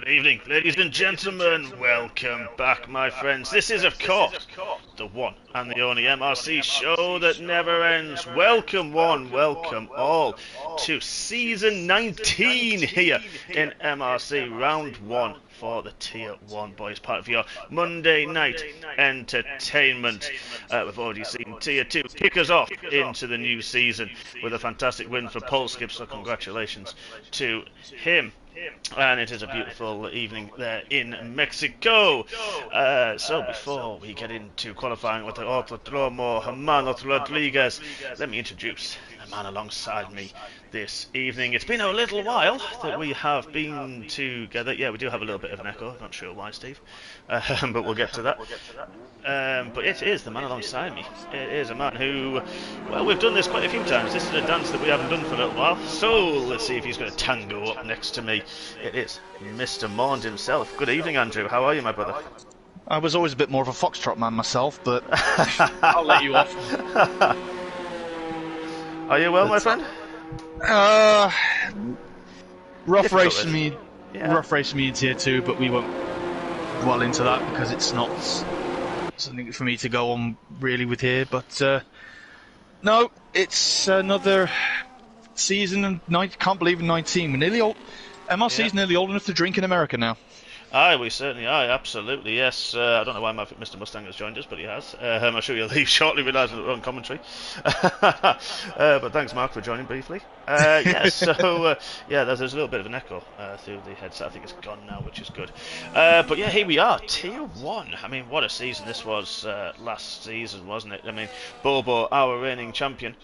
Good evening, ladies and gentlemen. Welcome back, my friends. This is, of course, the one and the only MRC show that never ends. Welcome one, welcome all to Season 19 here in MRC, Round 1 for the Tier 1 boys, part of your Monday night entertainment. We've already seen Tier 2 kick us off into the new season with a fantastic win for Polskip, so congratulations to him. And it is a beautiful evening there in Mexico. So before we get into qualifying with the Autodromo Hermanos Rodriguez, let me introduce the man alongside me this evening. It's been a little while that we have been together. Yeah, we do have a little bit of an echo. Not sure why, Steve, but we'll get to that. But it is the man alongside me. It is a man who, well, we've done this quite a few times. This is a dance that we haven't done for a little while. So let's see if he's going to tango up next to me. It is Mr. Mond himself. Good evening, Andrew. How are you, my brother? I was always a bit more of a foxtrot man myself, but I'll let you off. Are you well, my friend? Rough racing me in Tier 2, but we won't dwell into that because it's not something for me to go on really with here. But no, it's another season, and can't believe in 19. We're nearly old. MRC's nearly old enough to drink in America now. Aye, we certainly are, absolutely, yes. I don't know why Mr. Mustang has joined us, but he has. I'm sure he'll leave shortly, realising that we're on commentary. But thanks, Mark, for joining briefly. There's a little bit of an echo through the headset. I think it's gone now, which is good. But yeah, here we are, Tier 1. I mean, what a season this was last season, wasn't it? I mean, Bobo, our reigning champion.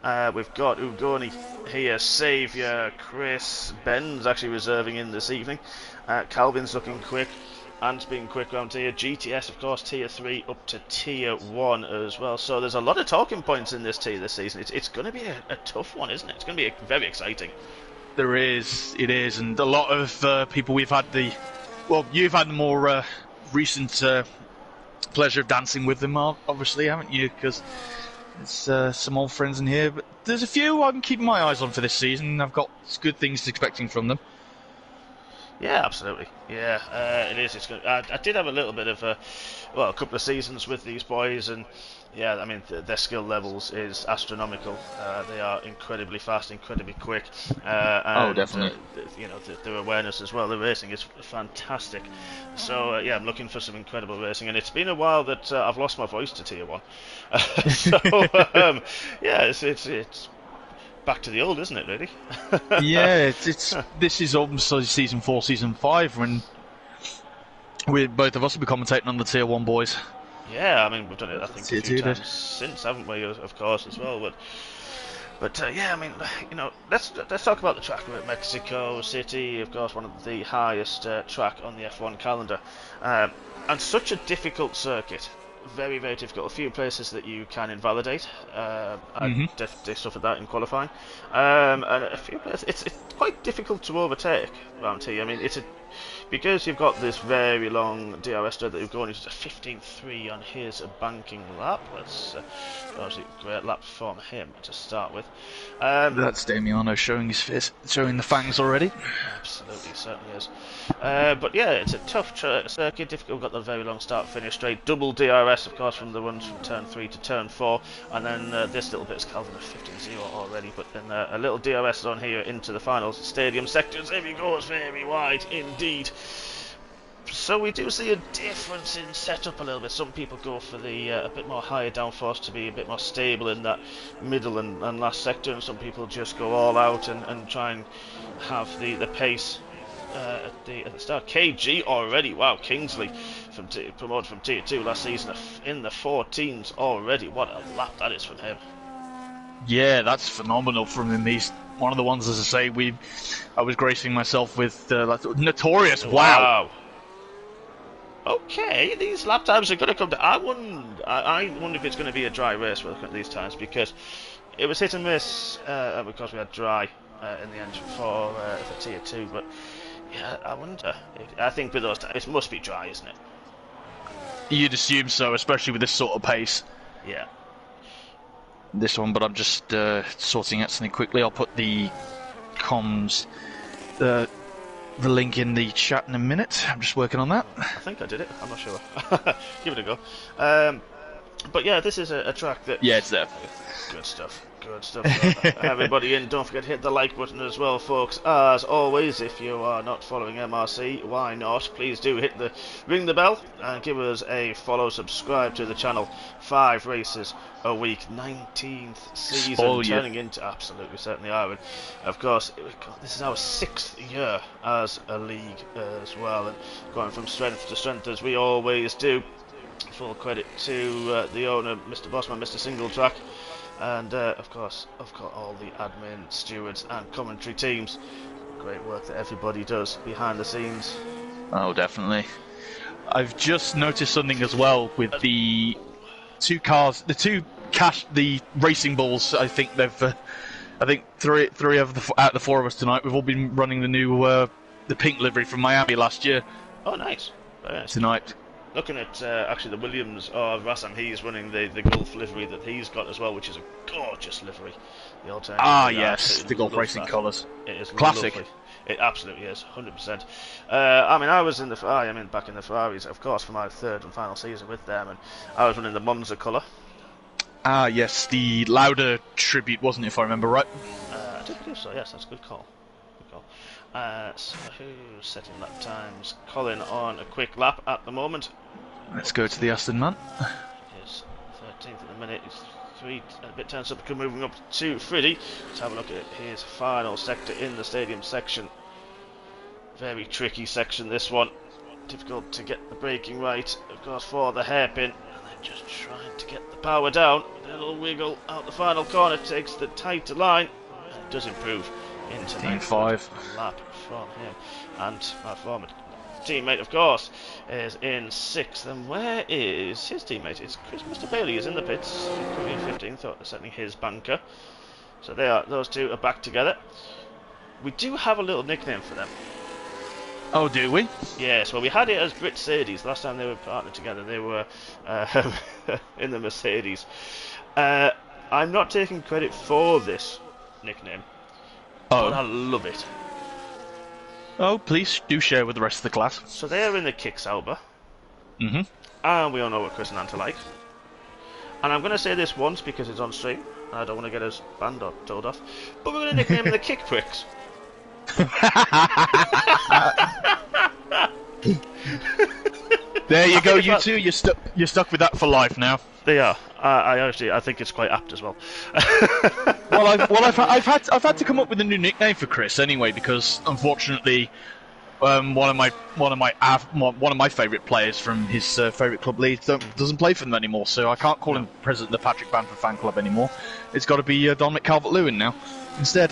We've got Ugoni here, Saviour, Chris, Ben's actually reserving in this evening. Calvin's looking quick, Ant's being quick around here. GTS, of course, Tier 3 up to Tier 1 as well. So there's a lot of talking points in this tier this season. It's going to be a tough one, isn't it? It's going to be very exciting. There is, it is, and a lot of people you've had the more recent pleasure of dancing with them, obviously, haven't you? Because there's some old friends in here, but there's a few I'm keeping my eyes on for this season. I've got good things expecting from them. Yeah, absolutely. Yeah, it is. It's good. I did have a little bit of a couple of seasons with these boys, and yeah, I mean their skill levels is astronomical. They are incredibly fast, incredibly quick. And, definitely. Their awareness as well. The racing is fantastic. So I'm looking for some incredible racing, and it's been a while that I've lost my voice to Tier 1. It's back to the old, isn't it, really? Yeah, this is almost season 4, season 5, when both of us will be commentating on the Tier 1 boys. Yeah, I mean, we've done it, I think, Tier a few 2 times since, haven't we, of course, as well. But I mean, let's talk about the track. We're at Mexico City, of course, one of the highest track on the F1 calendar. And such a difficult circuit. Very, very difficult. A few places that you can invalidate. I definitely suffered that in qualifying. And a few places, it's quite difficult to overtake around here. I mean, because you've got this very long DRS straight that you've gone into 15.3 on his banking lap. That's obviously a great lap from him to start with. That's Damiano showing his fist, showing the fangs already. Absolutely, certainly is. But yeah, it's a tough circuit, difficult. We've got the very long start-finish straight. Double DRS, of course, from the runs from turn 3 to turn 4. And then this little bit is Calvin at 15.0 already. But then a little DRS on here into the final stadium sectors. There he goes, very wide indeed. So we do see a difference in setup a little bit. Some people go for the a bit more higher downforce to be a bit more stable in that middle and last sector, and some people just go all out and try and have the pace at the start. KG already, wow, Kingsley promoted from Tier 2 last season in the 14s already. What a lap that is from him. Yeah, that's phenomenal from him. He's one of the ones, as I say, I was gracing myself with Notorious. Wow. Okay, these lap times are going to come down. I wonder if it's going to be a dry race we're looking at these times, because it was hit and miss because we had dry in the end for Tier 2. But yeah, I wonder. I think with those times, it must be dry, isn't it? You'd assume so, especially with this sort of pace. Yeah. This one, but I'm just sorting out something quickly. I'll put the comms the link in the chat in a minute. I'm just working on that. I think I did it. I'm not sure. Give it a go. But yeah, this is a track that... Yeah, it's there. Good stuff. Good stuff. Everybody in, don't forget to hit the like button as well, folks. As always, if you are not following MRC, why not? Please do ring the bell and give us a follow, subscribe to the channel. 5 races a week, 19th season, turning into... Absolutely, certainly are. And of course, this is our 6th year as a league as well, and going from strength to strength as we always do. Full credit to the owner, Mr. Bossman, Mr. Singletrack. And of course, I've got all the admin, stewards and commentary teams. Great work that everybody does behind the scenes. Oh, definitely. I've just noticed something as well with the two cars, the racing balls. I think they've, I think three of out of the 4 of us tonight, we've all been running the new, the pink livery from Miami last year. Oh, nice. Very nice. Tonight. Looking at actually the Williams or Rassam, he's running the Gulf livery that he's got as well, which is a gorgeous livery. The alternative. Yes, the Gulf racing colours. It is classic. Lovely. It absolutely is, 100%. I mean, I was in the back in the Ferraris, of course, for my 3rd and final season with them, and I was running the Monza colour. Yes, the Lauda tribute, wasn't it, if I remember right? I did believe so. Yes, that's a good call. So who's setting lap times? Colin on a quick lap at the moment. Let's go to the Aston man. Yes, 13th at the minute. It's 3 a bit tense up, moving up to Freddie. Let's have a look at his final sector in the stadium section. Very tricky section, this one. Difficult to get the braking right, of course, for the hairpin. And then just trying to get the power down. A little wiggle out the final corner, takes the tighter line. And it does improve into 5 lap from him. And our former teammate, of course, is in 6th. And where is his teammate? It's Chris. Mr. Bailey is in the pits, coming in 15th, certainly his banker. So those two are back together. We do have a little nickname for them. Oh, do we? Yes, well, we had it as Brit-Sadies. Last time they were partnered together, they were in the Mercedes. I'm not taking credit for this nickname, but I love it. Oh, please do share with the rest of the class. So they are in the Kick Sauber. And we all know what Chris and Ant are like. And I'm going to say this once because it's on stream. I don't want to get us banned or told off. But we're going to nickname them the Kick Pricks. There you go, you two. You're stuck with that for life now. They are. I think it's quite apt as well. I've had to come up with a new nickname for Chris anyway, because unfortunately, one of my favourite players from his favourite club Leeds doesn't play for them anymore, so I can't call him president of the Patrick Bamford fan club anymore. It's got to be Dominic Calvert-Lewin now instead.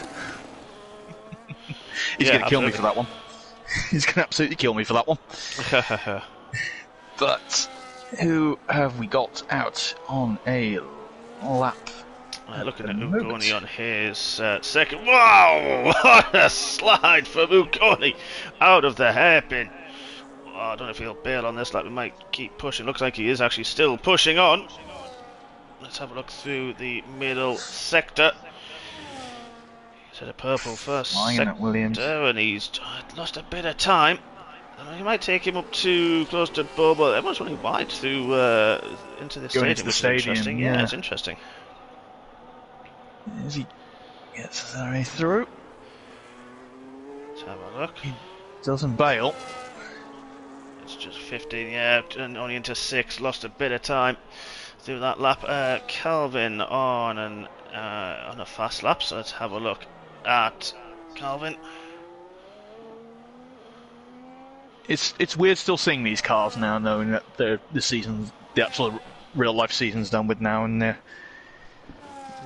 He's going to kill me for that one. He's going to absolutely kill me for that one. But who have we got out on a lap? Looking at Ukoni on his second. Wow! What a slide from Ukoni out of the hairpin. Oh, I don't know if he'll bail on this. Like, we might keep pushing. Looks like he is actually still pushing on. Let's have a look through the middle sector. He's had a purple first sector, and he's lost a bit of time. He might take him up too close to Bobo. Everyone's running wide through into the stadium. Into the stadium, yeah, it's interesting. As he gets his way through, let's have a look. He doesn't bail. It's just 15, yeah, and only into 6. Lost a bit of time through that lap. Calvin on a fast lap. So let's have a look at Calvin. It's weird still seeing these cars now, knowing that the actual real life season's done with now, and they're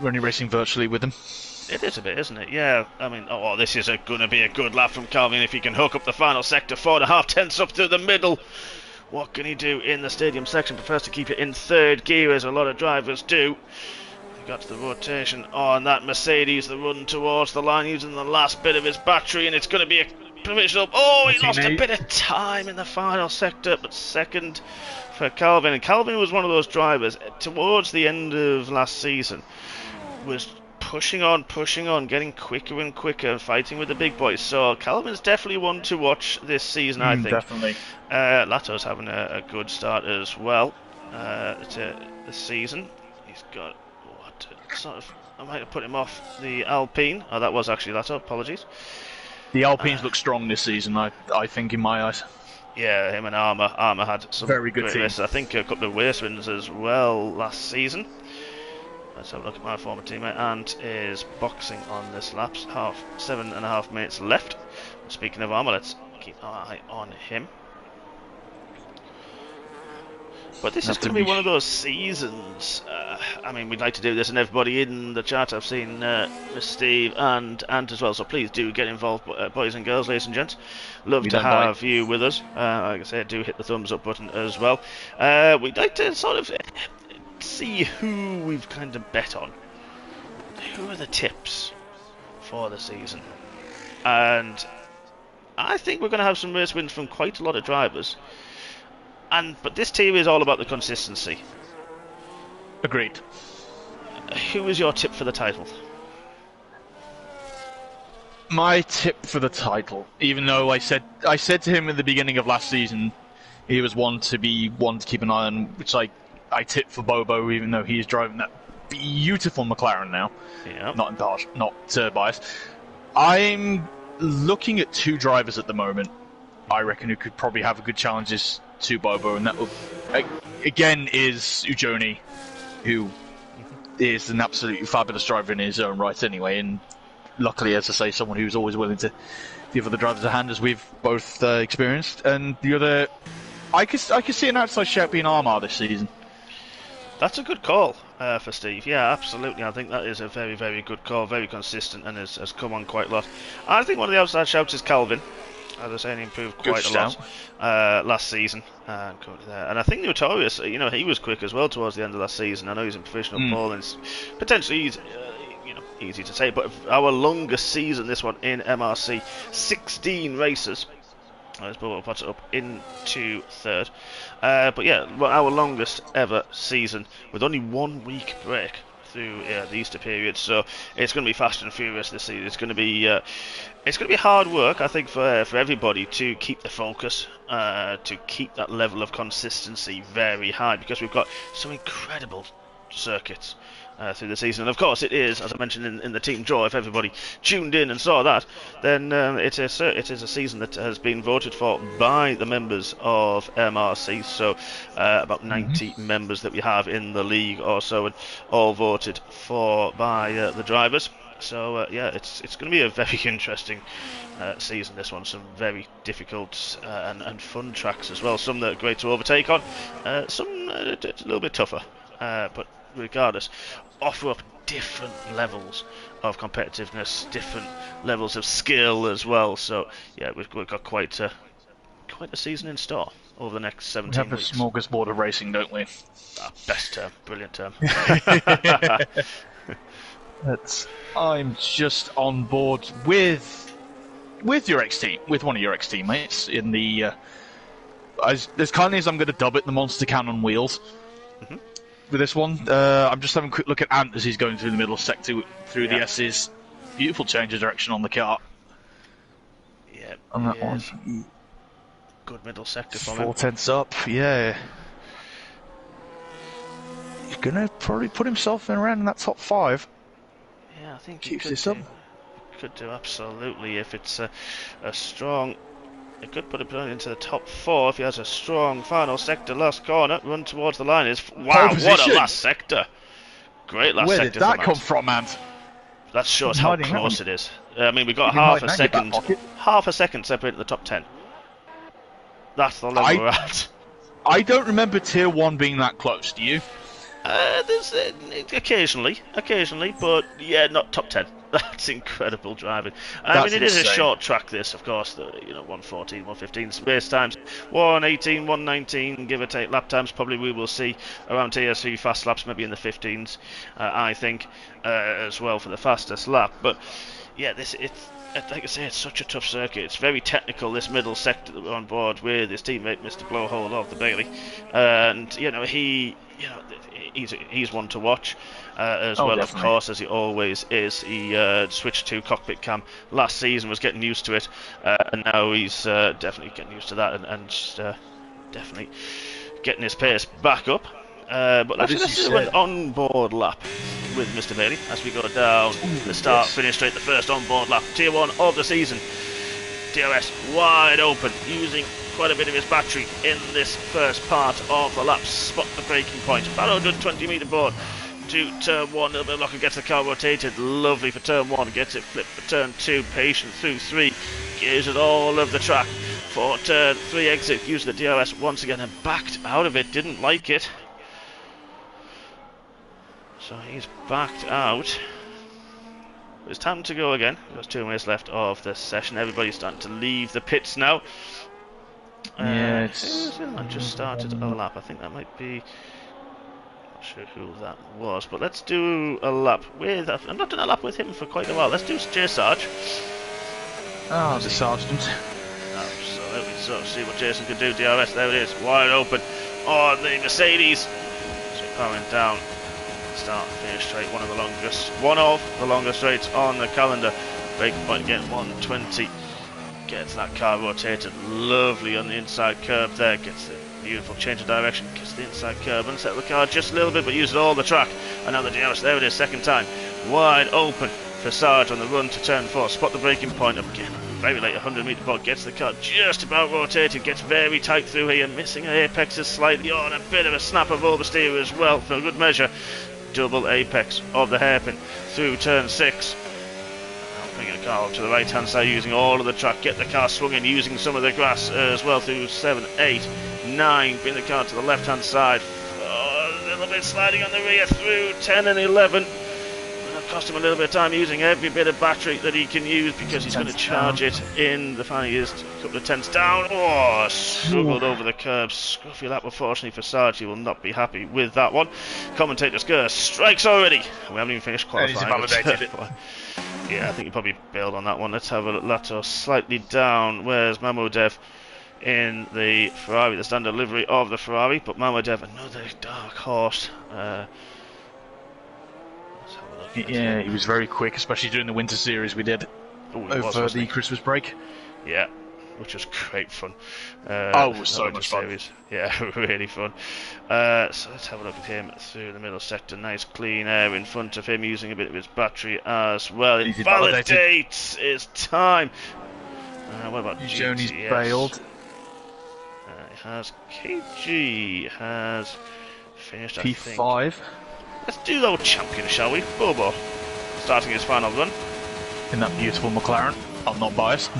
only racing virtually with them. It is a bit, isn't it? Yeah. I mean, this is going to be a good lap from Calvin if he can hook up the final sector. 4.5 tenths up through the middle. What can he do in the stadium section? Prefers to keep it in 3rd gear, as a lot of drivers do. He got to the rotation on that Mercedes, the run towards the line, using the last bit of his battery, and it's going to be a provisional. He lost a bit of time in the final sector, but second for Calvin. And Calvin was one of those drivers towards the end of last season, was pushing on, getting quicker and quicker, fighting with the big boys. So Calvin's definitely one to watch this season, I think. Definitely. Lato's having a good start as well to the season. He's got what sort of? I might have put him off the Alpine. Oh, that was actually Lato. Apologies. The Alpines look strong this season, I think, in my eyes. Yeah, him and Armour had some very good races. I think a couple of race wins as well last season. Let's have a look at my former teammate. Ant is boxing on this lap. 7.5 minutes left. Speaking of Armour, let's keep our eye on him. But this is going to be one of those seasons. I mean, we'd like to do this, and everybody in the chat, I've seen Miss Steve and Ant as well, so please do get involved, boys and girls, ladies and gents. Love to have you with us. Like I said, do hit the thumbs up button as well. We'd like to sort of see who we've kind of bet on. Who are the tips for the season? And I think we're going to have some race wins from quite a lot of drivers. But this team is all about the consistency. Agreed. Who is your tip for the title? My tip for the title, even though I said to him in the beginning of last season, he was one to keep an eye on, which I tipped for Bobo, even though he is driving that beautiful McLaren now. Yeah. Not biased. I'm looking at two drivers at the moment. I reckon who could probably have a good challenges to Bobo, and that will, again, is Ujoni, who is an absolutely fabulous driver in his own right anyway, and luckily, as I say, someone who's always willing to give other drivers a hand, as we've both experienced. And the other, I could see an outside shout being Armour this season. That's a good call for Steve. Yeah, absolutely. I think that is a very, very good call, very consistent, and has come on quite a lot. I think one of the outside shouts is Calvin. As I say, he improved quite a lot last season. And I think Notorious, he was quick as well towards the end of last season. I know he's in professional pole, and potentially he's, easy to say, but our longest season, this one in MRC, 16 races. Let's put it up into third. But yeah, our longest ever season with only 1 week break through the Easter period, so it's going to be fast and furious this season. It's going to be hard work, I think, for everybody to keep the focus, to keep that level of consistency very high, because we've got some incredible circuits through the season. And of course, it is, as I mentioned in the team draw. If everybody tuned in and saw that, then it is a season that has been voted for by the members of MRC. So about 90 members that we have in the league or so, and all voted for by the drivers. So yeah, it's going to be a very interesting season, this one. Some very difficult and fun tracks as well. Some that are great to overtake on, some a little bit tougher, but regardless, offer up different levels of competitiveness, different levels of skill as well. So yeah, we've got quite a season in store over the next 17 weeks. We have a smorgasbord of racing, don't we? Best term, brilliant term. I'm just on board with your ex-team, with one of your ex-teammates in the as kindly as I'm going to dub it, the Monster Cannon wheels. With this one, I'm just having a quick look at Ant as he's going through the middle sector through the S's. Beautiful change of direction on the car. Yeah, on that one. Good middle sector for him. 4/10 up, yeah. He's gonna probably put himself in around in that top 5. Yeah, I think keeps this up. Could do, absolutely. If it's a strong, it could put it into the top 4 if he has a strong final sector, last corner, run towards the line. Wow, what a last sector! Great last sector. Where did that come from, man? That shows how close it is. I mean, we got half a second separating the top 10. That's the level we're at. I don't remember Tier 1 being that close, do you? There's occasionally, but yeah, not top 10. That's incredible driving. I mean, it is a short track, this, of course. 114, 115 space times, 118, 119, give or take lap times. Probably we will see around TSV fast laps, maybe in the 15s, I think, as well for the fastest lap. But yeah, like I say, it's such a tough circuit. It's very technical, this middle sector that we're on board with his teammate, Mr. Blowhole of the Bailey, and he's one to watch, as well, definitely. Of course, as he always is. He switched to cockpit cam last season, was getting used to it, and now he's definitely getting used to that, and just definitely getting his pace back up. But let's do an on-board lap with Mr. Bailey as we go down the start, finish straight, the first on-board lap, Tier 1 of the season. DRS wide open, using quite a bit of his battery in this first part of the lap. Spot the braking point, about 120 metre board to turn 1, a little bit of luck and gets the car rotated, lovely for turn 1, gets it flipped for turn 2, patient through 3, gives it all of the track for turn 3 exit, used the DRS once again and backed out of it, didn't like it. So he's backed out. It's time to go again. There's 2 minutes left of the session. Everybody's starting to leave the pits now. Yeah, I just started a lap. I think that might be... Not sure who that was, but let's do a lap with... I've not done a lap with him for quite a while. Let's do J Sarge. Oh, the Sergeant. Absolutely. So see what Jason can do. DRS, there it is. Wide open on the Mercedes. So powering down. Start and finish straight, one of the longest straights on the calendar. Braking point again, 120. Gets that car rotated lovely on the inside curb there. Gets the beautiful change of direction. Gets the inside curb and set the car just a little bit, but uses all the track. Another DRS, there it is, second time. Wide open for Sarge on the run to turn 4. Spot the braking point up again. Very late, 100 metre board. Gets the car just about rotated. Gets very tight through here. Missing apexes slightly on. A bit of a snap of oversteer as well for good measure. Double apex of the hairpin through turn 6. Bringing the car up to the right hand side using all of the track. Get the car swinging using some of the grass as well through 7, 8, 9. Bring the car to the left hand side. A little bit sliding on the rear through 10 and 11. It'll cost him a little bit of time using every bit of battery that he can use because he's going to charge it in the final years. A couple of tenths down. Oh, struggled over the curb. Scruffy lap, unfortunately for Sarge. He will not be happy with that one. Commentator's curse strikes already. We haven't even finished qualifying. Yeah, I think he probably bailed on that one. Let's have a look. Lato slightly down. Where's Mamodev in the Ferrari, the standard livery of the Ferrari? But Mamodev, another dark horse. Yeah, he was very quick, especially during the winter series we did over the Christmas break. Yeah, which was great fun. It was so much fun. Yeah, really fun. So let's have a look at him through the middle sector. Nice clean air in front of him, using a bit of his battery as well. It validates his time. What about GTS? He's bailed. KG has finished, I P5. think. Let's do the old champion, shall we? Bobo, starting his final run. In that beautiful McLaren. I'm not biased.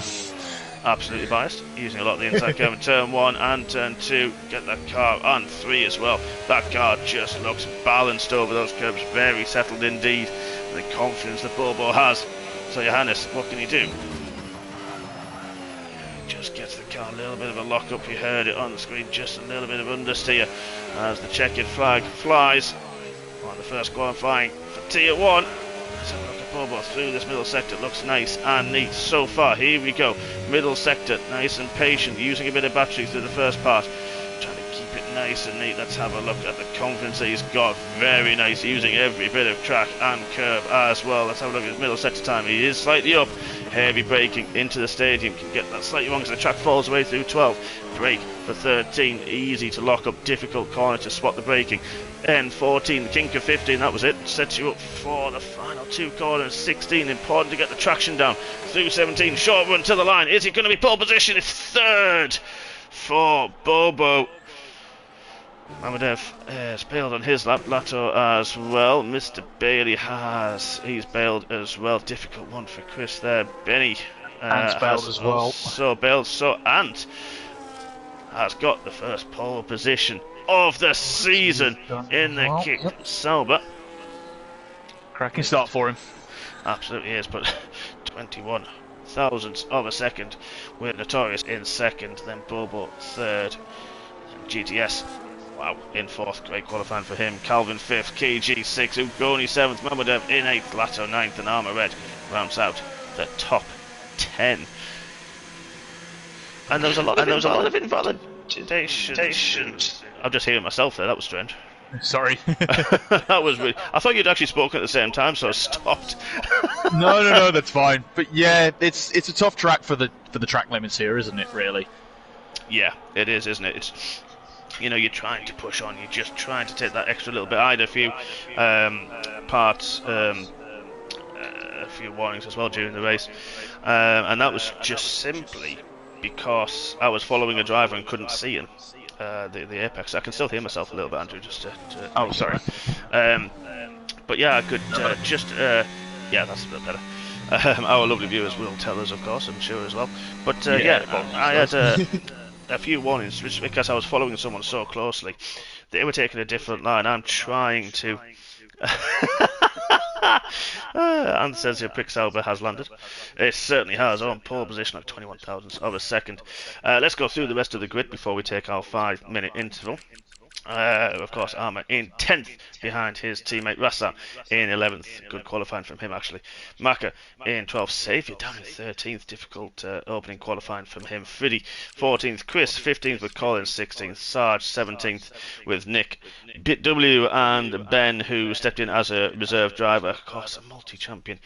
Absolutely biased. Using a lot of the inside curve in turn 1 and turn 2. Get that car on 3 as well. That car just looks balanced over those curves. Very settled indeed. And the confidence that Bobo has. So Johannes, what can he do? Just gets the car a little bit of a lock up. You heard it on the screen. Just a little bit of understeer as the checkered flag flies. On the first qualifying for Tier 1. Let's have a look at Bobo through this middle sector. Looks nice and neat so far. Here we go. Middle sector, nice and patient. Using a bit of battery through the first part. Trying to keep it nice and neat. Let's have a look at the confidence that he's got. Very nice. Using every bit of track and curb as well. Let's have a look at his middle sector time. He is slightly up. Heavy braking into the stadium. Can get that slightly wrong because the track falls away through 12. Brake for 13. Easy to lock up. Difficult corner to spot the braking. N14, the kink of 15, that was it. Sets you up for the final 2 corners. 16, important to get the traction down. Through 17, short run to the line. Is it going to be pole position? It's third for Bobo. Mamadev has bailed on his lap. Lato as well. Mr. Bailey he's bailed as well. Difficult one for Chris there. Benny Ant's bailed as well. So bailed. So Ant has got the first pole position of the season in the kick. Sauber. Cracking start for him. Absolutely is, but 21 thousandths of a second. We're Notorious in second, then Bobo third, GTS, wow, in fourth, great qualifying for him. Calvin fifth, KG sixth, Ugoni seventh, Mamodev in eighth, Lato ninth, and Armour Red rounds out the top 10. And there was a lot of invalidations. I'm just hearing myself there. That was strange. Sorry. That was really. I thought you'd actually spoken at the same time, so I stopped. No, that's fine. But yeah, it's a tough track for the track limits here, isn't it? Really. Yeah, it is, isn't it? It's, you're trying to push on. You're just trying to take that extra little bit. I had a few parts, a few warnings as well during the race, and that was just simply because I was following a driver and couldn't see him. The apex. I can still hear myself a little bit, Andrew. Oh, sorry. But yeah, I could yeah, that's a bit better. Our lovely viewers will tell us, of course, I'm sure as well. But I had a few warnings just because I was following someone so closely. They were taking a different line. I'm trying to. And says here, Prix has landed. It certainly has, on pole position at 21 thousandths of a second. Let's go through the rest of the grid before we take our 5-minute interval. Of course, Armour in 10th behind his teammate Rassa in 11th. Good qualifying from him, actually. Maka in 12th. Xavier down in 13th. Difficult opening qualifying from him. Friddy 14th. Chris 15th with Colin 16th. Sarge 17th with Nick. BitW and Ben, who stepped in as a reserve driver. Of course, a multi-champion.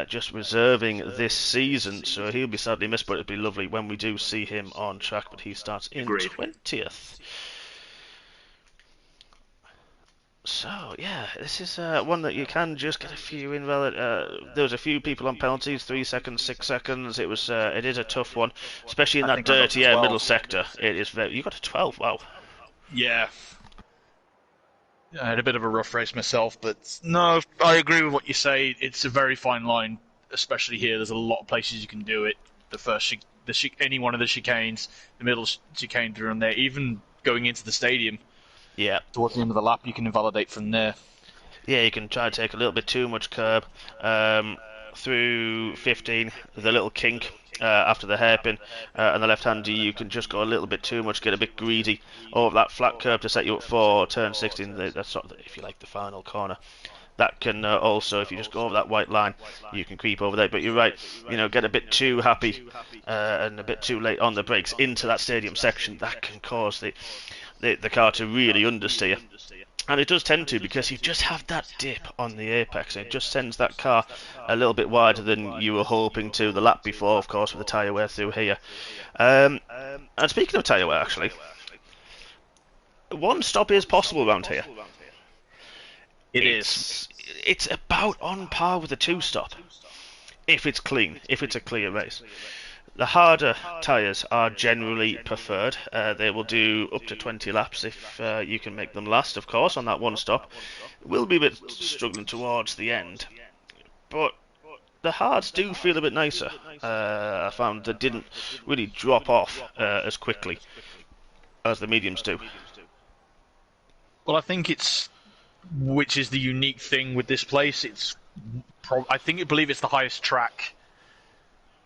Just reserving this season, so he'll be sadly missed, but it'll be lovely when we do see him on track. But he starts in 20th. So, yeah, this is one that you can just get a few invalid. There was a few people on penalties, 3 seconds, 6 seconds. It is a tough one, especially in that dirty middle sector. It is very. You got a 12, wow. Yeah. I had a bit of a rough race myself, but no, I agree with what you say. It's a very fine line, especially here. There's a lot of places you can do it. The first, any one of the chicanes, the middle chicane through there, even going into the stadium. Yeah. Towards the end of the lap, you can invalidate from there. Yeah, you can try to take a little bit too much curb through 15, the little kink after the hairpin, and the left-hand D, you can just go a little bit too much, get a bit greedy over that flat curb to set you up for turn 16. That's sort of, if you like, the final corner. That can also, if you just go over that white line, you can creep over there. But you're right, get a bit too happy and a bit too late on the brakes into that stadium section. That can cause the car to really understeer. And it does tend to, because you just have that dip on the apex. It just sends that car a little bit wider than you were hoping to the lap before, of course, with the tyre wear through here. And speaking of tyre wear, actually, one stop is possible around here. It's about on par with a 2-stop, if it's clean, if it's a clear race. The harder tyres are generally preferred. They will do up to 20 laps if you can make them last, of course, on that one stop. Will be a bit struggling towards the end, but the hards do feel a bit nicer. I found they didn't really drop off as quickly as the mediums do. Well, I think which is the unique thing with this place, I believe it's the highest track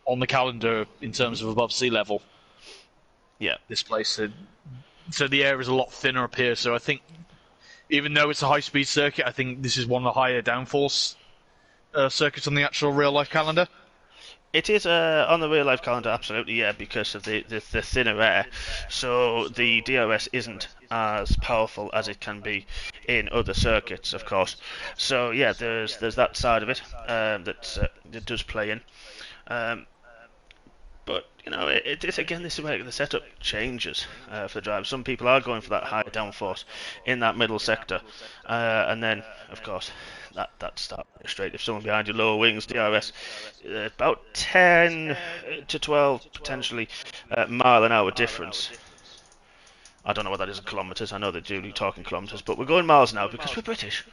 on the calendar in terms of above sea level. Yeah. This place. So the air is a lot thinner up here, so I think, even though it's a high-speed circuit, I think this is one of the higher downforce circuits on the actual real-life calendar. It is on the real-life calendar, absolutely, yeah, because of the thinner air. So the DRS isn't as powerful as it can be in other circuits, of course. So yeah, there's that side of it that does play in. But again, this is where the setup changes for the drive. Some people are going for that higher downforce in that middle sector, and then of course that start straight. If someone behind you lower wings, DRS about 10 to 12 potentially mile an hour difference. I don't know what that is in kilometres. I know they're usually talking kilometres, but we're going miles now because we're British.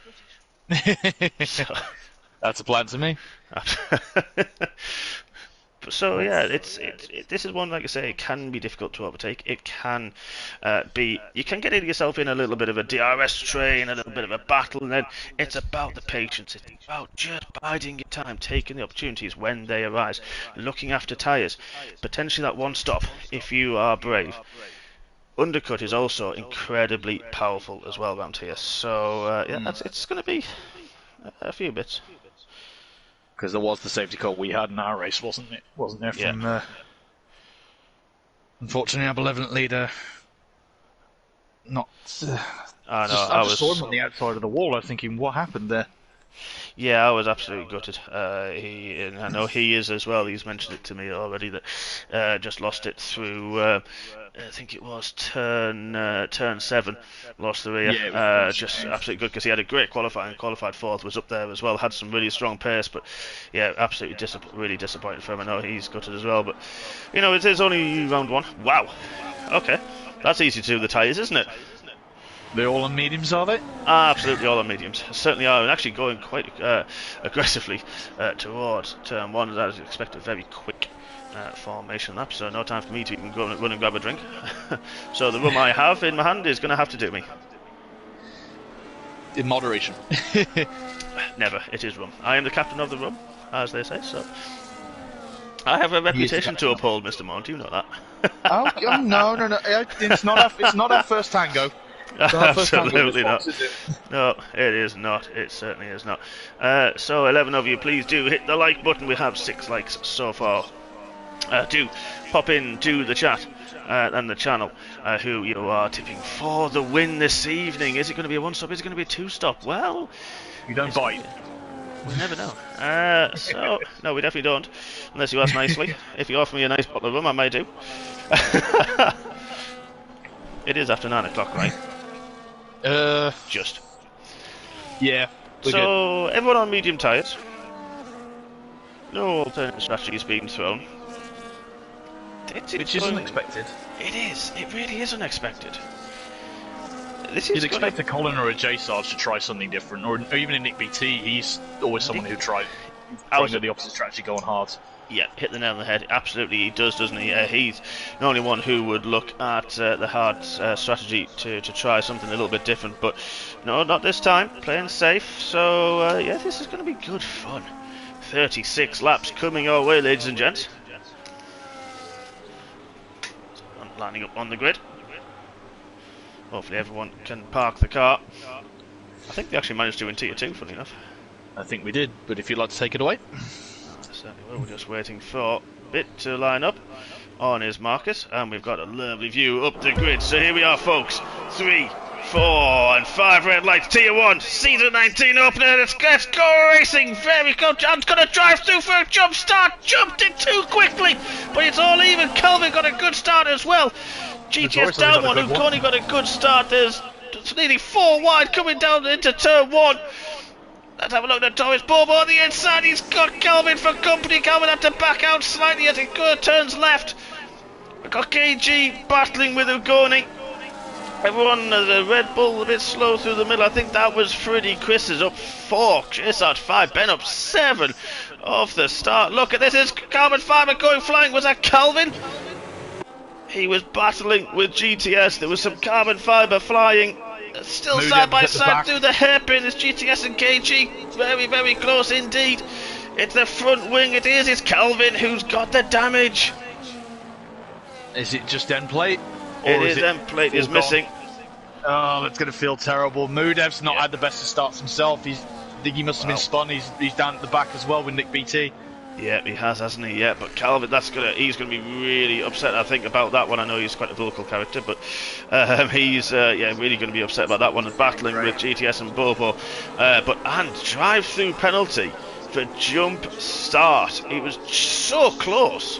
So, that's a plan to me. So yeah, this is one, like I say, it can be difficult to overtake. It can you can get yourself in a little bit of a DRS train, a little bit of a battle, and then it's about the patience. It's about just biding your time, taking the opportunities when they arise, looking after tyres, potentially that one stop if you are brave. Undercut is also incredibly powerful as well around here. So yeah, it's going to be a few bits. because there was the safety car we had in our race, wasn't it? Wasn't there? From unfortunately, our benevolent leader not. I just saw him on the outside of the wall. I was thinking, what happened there? Yeah, I was absolutely gutted. And I know he is as well. He's mentioned it to me already that just lost it through. I think it was turn 7, lost the rear. Yeah, just absolutely good because he had a great qualifying. Qualified fourth, was up there as well. Had some really strong pace, but yeah, absolutely really disappointed for him. I know he's gutted as well, but you know it is only round 1. Wow. Okay, that's easy to do with the tyres, isn't it? They're all on mediums, are they? Absolutely all on mediums. Certainly are, and actually going quite aggressively towards turn 1, as I was expecting. Very quick formation lap, so no time for me to even go and run and grab a drink. So the rum I have in my hand is going to have to do me. In moderation. Never. It is rum. I am the captain of the rum, as they say, so I have a reputation to uphold, Mr. Mont. You know that. Oh no. It's not our first tango. Absolutely not. No, it is not. It certainly is not. So 11 of you, please do hit the like button. We have 6 likes so far. Do pop in to the chat and the channel who you are tipping for the win this evening. Is it going to be a 1-stop? Is it going to be a 2-stop? Well, you don't bite. We never know. So no, we definitely don't, unless you ask nicely. If you offer me a nice bottle of rum, I may do. It is after 9 o'clock, right? Just. Yeah. So, everyone on medium tyres. No alternate strategies being thrown. Which is unexpected. It is. It really is unexpected. You'd expect a Colin or a J-Sarge to try something different, or even a Nick BT. He's always someone who tries the opposite strategy, going hard. Yeah, hit the nail on the head. Absolutely, he does, doesn't he? He's the only one who would look at the hard strategy to try something a little bit different. But no, not this time. Playing safe. So, yeah, this is going to be good fun. 36 laps coming our way, ladies and gents. I'm lining up on the grid. Hopefully everyone can park the car. I think they actually managed to in Tier 2, funny enough. I think we did, but if you'd like to take it away. Certainly will. We're just waiting for Bit to line up on his markers, and we've got a lovely view up the grid. So here we are, folks. 3, 4, and 5 red lights. Tier 1, Season 19 opener. Let's go racing. Very good. John's going to drive through for a jump start. Jumped it too quickly, but it's all even. Kelvin got a good start as well. GTS down one, who only got a good start. There's nearly 4 wide coming down into turn 1. Let's have a look at Torres. Bobo on the inside. He's got Calvin for company. Calvin had to back out slightly as it turns left. We've got KG battling with Ugoni. Everyone, the Red Bull a bit slow through the middle. I think that was Freddie. Chris is up 4. Chesard 5. Ben up 7 off the start. Look at this. Is Carbon Fiber going flying? Was that Calvin? He was battling with GTS. There was some Carbon Fiber flying. Still side by side through the hairpin. It's GTS and KG. Very, very close indeed. It's the front wing. It's Calvin who's got the damage. Is it just end plate? It is end plate is missing. Oh, that's going to feel terrible. Mudev's not had the best of starts himself. I think he must have been spun. He's down at the back as well with Nick BT. Yeah, he has, hasn't he? Yeah, but Calvin, he's going to be really upset, I think, about that one. I know he's quite a vocal character, but he's really going to be upset about that one. And battling with GTS and Bobo, and drive-through penalty for jump start. It was so close.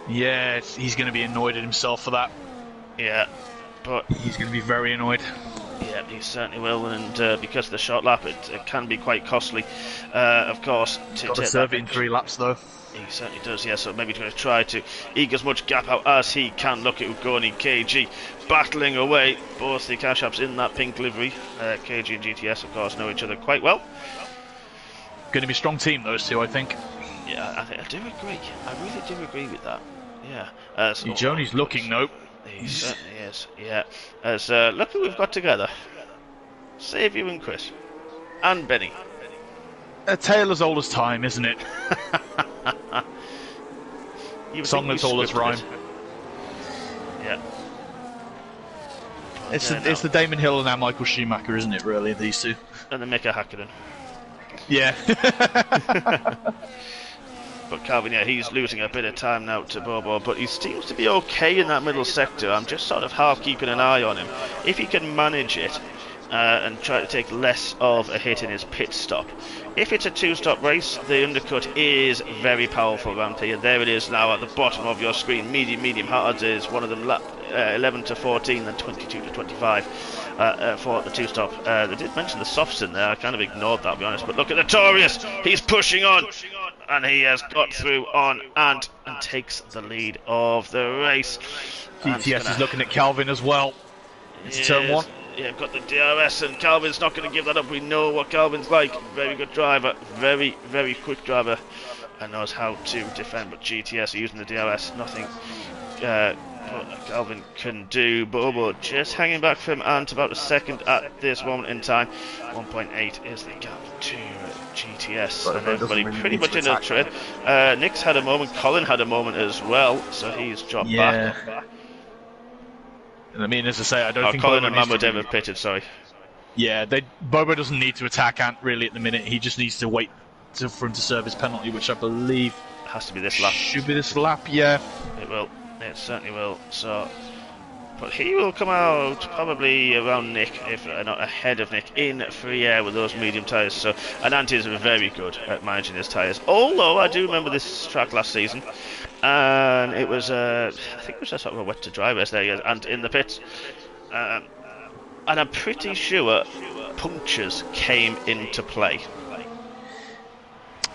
Yeah, he's going to be annoyed at himself for that. Yeah, but he's going to be very annoyed. Yeah, he certainly will, and because of the short lap, it can be quite costly, of course. Got to serve it in 3 laps, though. He certainly does, yeah, so maybe he's going to try to eke as much gap out as he can. Look at Ugoni, KG, battling away. Both the cash apps in that pink livery. KG and GTS, of course, know each other quite well. Going to be a strong team, those two, I think. Yeah, I do agree. I really do agree with that. Yeah. Johnny's looking, though. He certainly is, yeah. Look who we've got together. Saviour and Chris. And Benny. A tale as old as time, isn't it? Song that's old as rhyme. Yeah. It's the Damon Hill and now Michael Schumacher, isn't it, really, these two? And the Mika Hakkinen. Yeah. But Calvin, yeah, he's losing a bit of time now to Bobo, but he seems to be okay in that middle sector. I'm just sort of half keeping an eye on him. If he can manage it and try to take less of a hit in his pit stop. If it's a two-stop race, the undercut is very powerful around here. There it is now at the bottom of your screen. Medium hards is one of them, 11 to 14, then 22 to 25 for the two-stop. They did mention the softs in there. I kind of ignored that, to be honest. But look at Notorious. He's pushing on. And he has got through on and takes the lead of the race. GTS is looking at Calvin as well. It's turn one. Yeah, got the DRS, and Calvin's not going to give that up. We know what Calvin's like. Very good driver. Very, very quick driver. And knows how to defend. But GTS using the DRS, nothing Calvin can do. Bobo just hanging back from Ant about a second at this moment in time. 1.8 is the gap to GTS, and everybody pretty much in the trade. Nick's had a moment, Colin had a moment as well, so he's dropped back. I mean, as I say, I don't think Colin and Mammoth ever pitted, sorry. Yeah, Bobo doesn't need to attack Ant really at the minute. He just needs to wait for him to serve his penalty, which I believe has to be this lap. Should be this lap, yeah. It will. It certainly will. So, but he will come out probably around Nick, if not ahead of Nick, in free air with those medium tyres. So, and Ant is very good at managing his tyres. Although I do remember this track last season, and it was I think it was a sort of a wet to dry race there, and in the pits. And I'm pretty sure punctures came into play.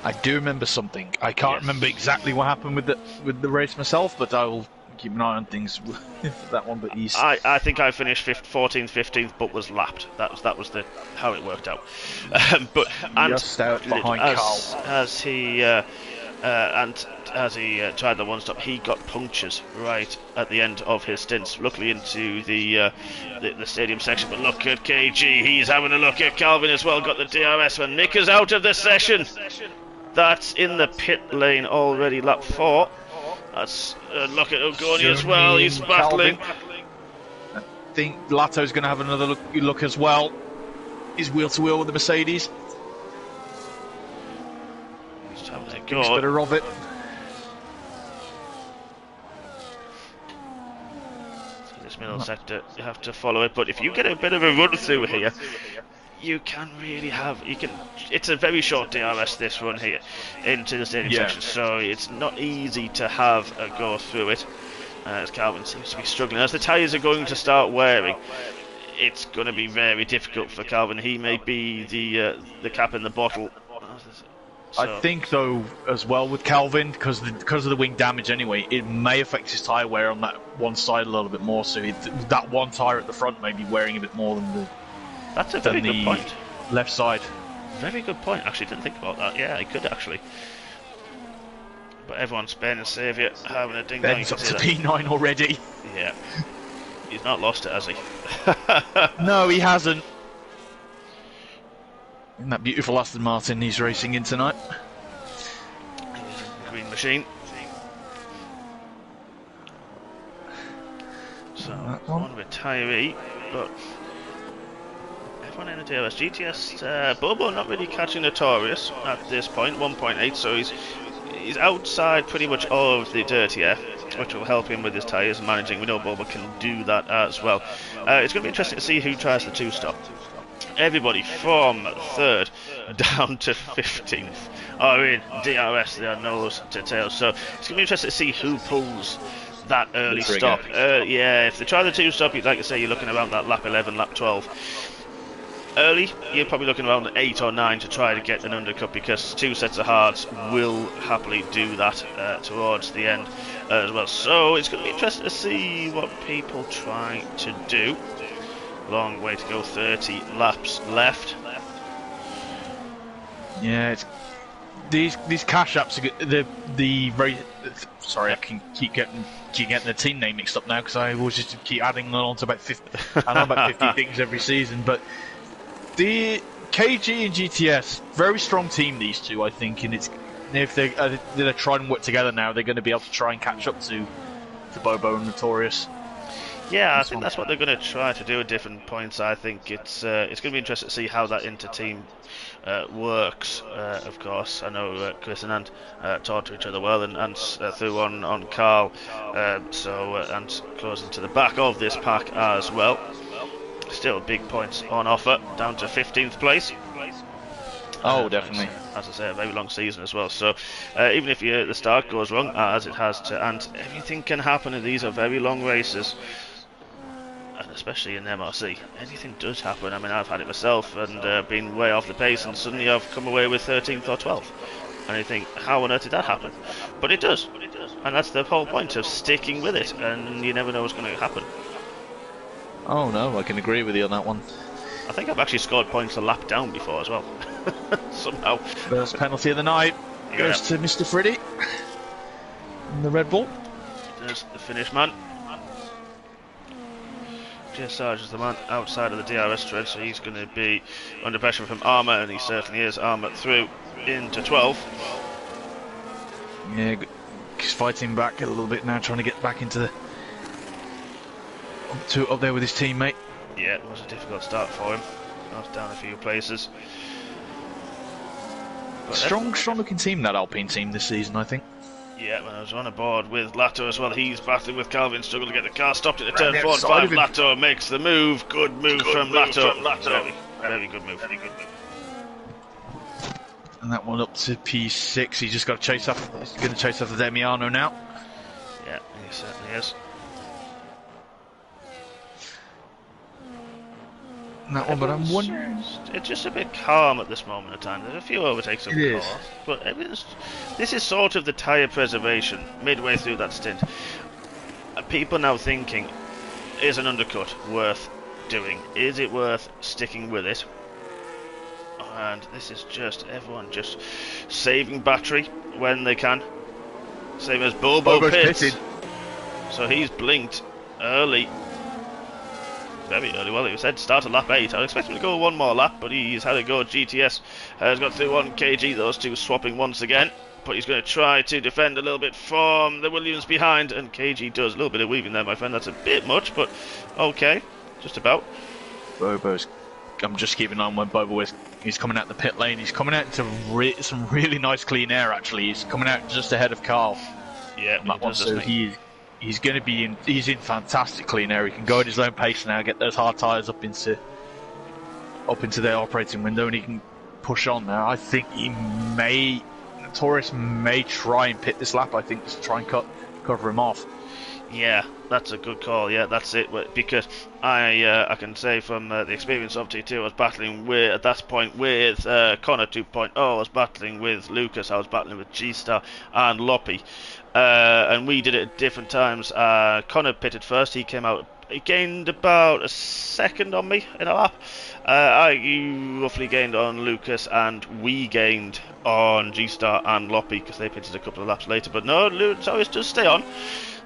I do remember something. I can't remember exactly what happened with the race myself, but I will keep an eye on things for that one. But I think I finished 14th, 15th, but was lapped. That was how it worked out. But just out behind Carl as he tried the one stop, he got punctures right at the end of his stints. Luckily into the stadium section. But look at KG. He's having a look at Calvin as well. Got the DRS when Nick is out of the session. That's in the pit lane already, lap 4. That's look at Ogoni as well. He's battling. I think Lato's going to have another look as well. He's wheel to wheel with the Mercedes. He's having a go. Better of it. So this middle sector, you have to follow it. But if you get a bit of a run through here, you can really have. It's a very short DRS this run here into the stadium section, so it's not easy to have a go through it. As Calvin seems to be struggling, as the tyres are going to start wearing, it's going to be very difficult for Calvin. He may be the cap in the bottle. So. I think though, as well with Calvin, because of the wing damage anyway, it may affect his tyre wear on that one side a little bit more. So that one tyre at the front may be wearing a bit more than the. That's a very good point. Left side. Very good point. Actually, didn't think about that. Yeah, I could actually. But everyone's Ben and Saviour having a ding dong. Ben's up to P9 already. Yeah. He's not lost it, has he? No, he hasn't. In that beautiful Aston Martin he's racing in tonight. Green machine. So, one retiree, but everyone in the DRS. GTS, Bobo not really catching Notorious at this point, 1.8, so he's outside pretty much all of the dirty air, which will help him with his tyres and managing. We know Bobo can do that as well. It's going to be interesting to see who tries the two-stop. Everybody from 3rd down to 15th are in DRS, they are nose to tail, so it's going to be interesting to see who pulls that early stop. Yeah, if they try the two-stop, like I say, you're looking around that lap 11, lap 12. Early, you're probably looking around 8 or 9 to try to get an undercut, because 2 sets of hards will happily do that towards the end as well. So it's going to be interesting to see what people try to do. Long way to go, 30 laps left. Yeah, it's these cash apps are sorry, I can keep getting the team name mixed up now, because I always just keep adding on to about 50. I know about 50 things every season, but the KG and GTS, very strong team, these two, I think, and if they're trying to work together now, they're going to be able to try and catch up to Bobo and Notorious. Yeah, I think that's what they're going to try to do at different points. I think it's going to be interesting to see how that inter-team works, of course. I know Chris and Ant talk to each other well, and Ant's through on Carl, and closing to the back of this pack as well. Still big points on offer, down to 15th place. Oh, definitely. As I say, a very long season as well. So even if the start goes wrong, as it has to Ant, everything can happen, and these are very long races. And especially in MRC, anything does happen. I mean, I've had it myself and been way off the pace, and suddenly I've come away with 13th or 12th. And you think, how on earth did that happen? But it does. And that's the whole point of sticking with it, and you never know what's going to happen. Oh no, I can agree with you on that one. I think I've actually scored points a lap down before as well. Somehow. First penalty of the night goes to Mr. Friddy in the Red Bull. There's the finish man. Sarge is the man outside of the DRS tread, so he's going to be under pressure from Armour, and he certainly is. Armour through into 12. Yeah, he's fighting back a little bit now, trying to get back into the up there with his teammate. Yeah, it was a difficult start for him. I was down a few places. But strong looking team, that Alpine team this season, I think. Yeah, when I was on a board with Lato as well, he's battling with Calvin, struggled to get the car stopped at the turn 4 and 5. Lato makes the move. Good move from Lato. Very good move. And that one up to P6. He's just got to chase after. He's going to chase after Demiano now. Yeah, he certainly is. And that one, but I'm wondering. It's just a bit calm at this moment of time. There's a few overtakes of course, but this is sort of the tyre preservation midway through that stint. People now thinking, is an undercut worth doing? Is it worth sticking with it? And this is just everyone just saving battery when they can. Same as Bobo's pitted. So he's blinked early. Very early. Well, he said start at lap 8. I'd expect him to go one more lap, but he's had a go. GTS has got through on KG. Those two swapping once again. But he's going to try to defend a little bit from the Williams behind, and KG does a little bit of weaving there, my friend. That's a bit much, but okay, just about. I'm just keeping on when Bobo is. He's coming out the pit lane. He's coming out into some really nice clean air. Actually, he's coming out just ahead of Carl. Yeah, that one. So he's going to be in. He's in fantastic clean air. He can go at his own pace now. Get those hard tyres up into their operating window, and he can push on now. I think Torres may try and pit this lap. I think just to try and cover him off. Yeah, that's a good call. Yeah, that's it. Because I can say from the experience of T2, I was battling with at that point with Connor 2.0. I was battling with Lucas. I was battling with G-Star and Loppy, and we did it at different times. Connor pitted first. He came out. He gained about a second on me in a lap. I roughly gained on Lucas, and we gained on G-Star and Loppy because they pitted a couple of laps later. But no, Lucas always does stay on.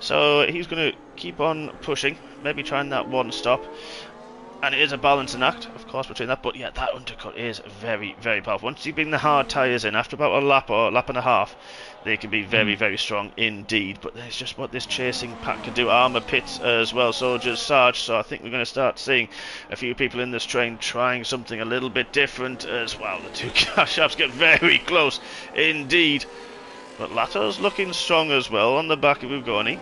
So he's going to keep on pushing, maybe trying that one stop. And it is a balancing act, of course, between that. But yeah, that undercut is very, very powerful. Once you bring the hard tyres in, after about a lap or a lap and a half, they can be very, very strong indeed. But there's just what this chasing pack can do. Armour pits as well, Soldiers, Sarge. So I think we're going to start seeing a few people in this train trying something a little bit different as well. The two car shops get very close indeed. But Lato's looking strong as well on the back of Ugoni.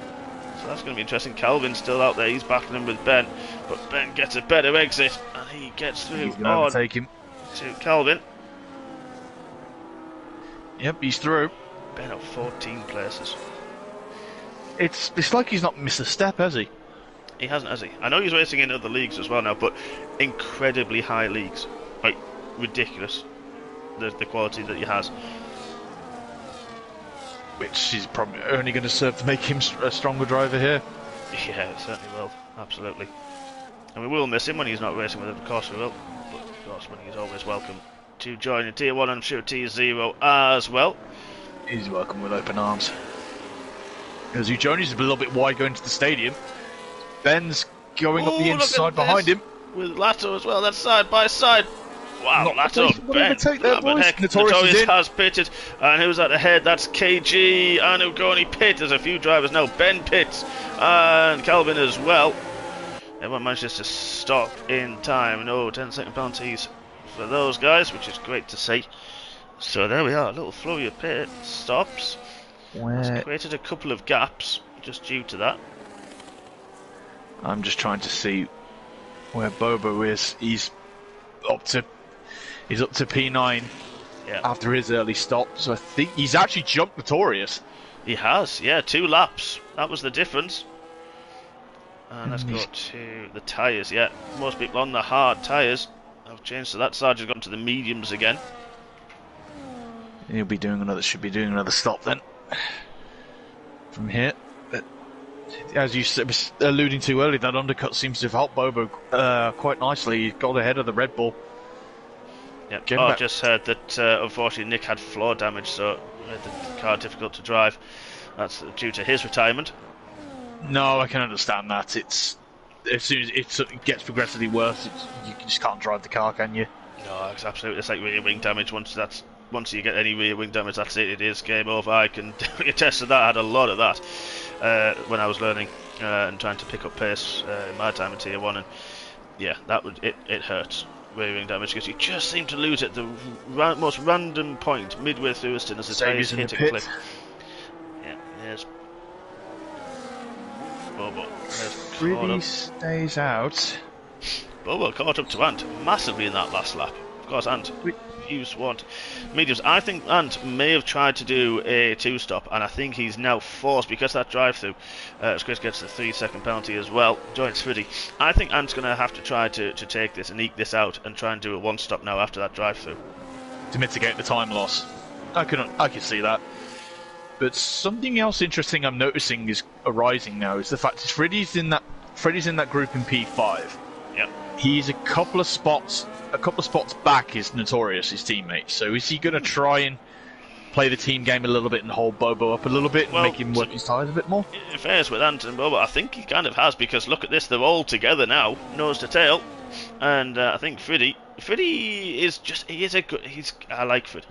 So that's going to be interesting. Calvin's still out there. He's battling with Ben. But Ben gets a better exit. And he gets through. He's going to overtake him. To Calvin. Yep, he's through. Ben up 14 places. It's like he's not missed a step, has he? He hasn't, has he? I know he's racing in other leagues as well now, but incredibly high leagues. Like, ridiculous. The quality that he has. Which is probably only going to serve to make him a stronger driver here. Yeah, it certainly will. Absolutely. And we will miss him when he's not racing with us, of course we will. But of course, when he's always welcome to join in Tier 1 and sure T0 as well. He's welcome with open arms. As Ugoni's a little bit wide going to the stadium. Ben's going up the inside behind him. With Lato as well, that's side by side. Wow, Lato, Ben, Notorious has pitted, and who's at the head? That's KG and Ugoni pit. There's a few drivers now. Ben pits, and Calvin as well. Everyone manages to stop in time. No 10-second penalties for those guys, which is great to see. So there we are, a little flurry of pit stops. It's created a couple of gaps just due to that. I'm just trying to see where Bobo is. He's up to P9 after his early stop, so I think he's actually jumped Notorious. He has, yeah, 2 laps. That was the difference. And let's go to the tyres. Yeah, most people on the hard tyres have changed to that. Sarge's gone to the mediums again. He'll be doing another. Should be doing another stop then. From here, but as you was alluding to earlier, that undercut seems to have helped Bobo quite nicely. He got ahead of the Red Bull. Yeah. Oh, I just heard that unfortunately Nick had floor damage, so made the car difficult to drive. That's due to his retirement. No, I can understand that. It's as soon as it gets progressively worse, you just can't drive the ar, can you? No, it's absolutely. It's like rear wing damage. Once you get any rear wing damage, that's it. It is game over. I can attest to that. I had a lot of that when I was learning and trying to pick up pace in my time in Tier 1, and yeah, it hurts. Rear wing damage because you just seem to lose it at the most random point midway through a stint as the tyres hit a cliff. Yeah, there's Bobo. Really stays out. Bobo caught up to Ant massively in that last lap. Of course, Ant used what mediums. I think Ant may have tried to do a 2-stop, and I think he's now forced because that drive-through. Chris gets the 3-second penalty as well. Joins Friddy. I think Ant's going to have to try to take this and eke this out and try and do a 1-stop now after that drive-through to mitigate the time loss. I can see that. But something else interesting I'm noticing is arising now is the fact that Freddy's in that group in P5. Yeah. He's a couple of spots back is Notorious, his teammate. So is he going to try and play the team game a little bit and hold Bobo up a little bit and make him work his tyres a bit more? In fairness with Ant and Bobo, I think he kind of has, because look at this, they're all together now, nose to tail. And I think Friddy is just, I like Friddy.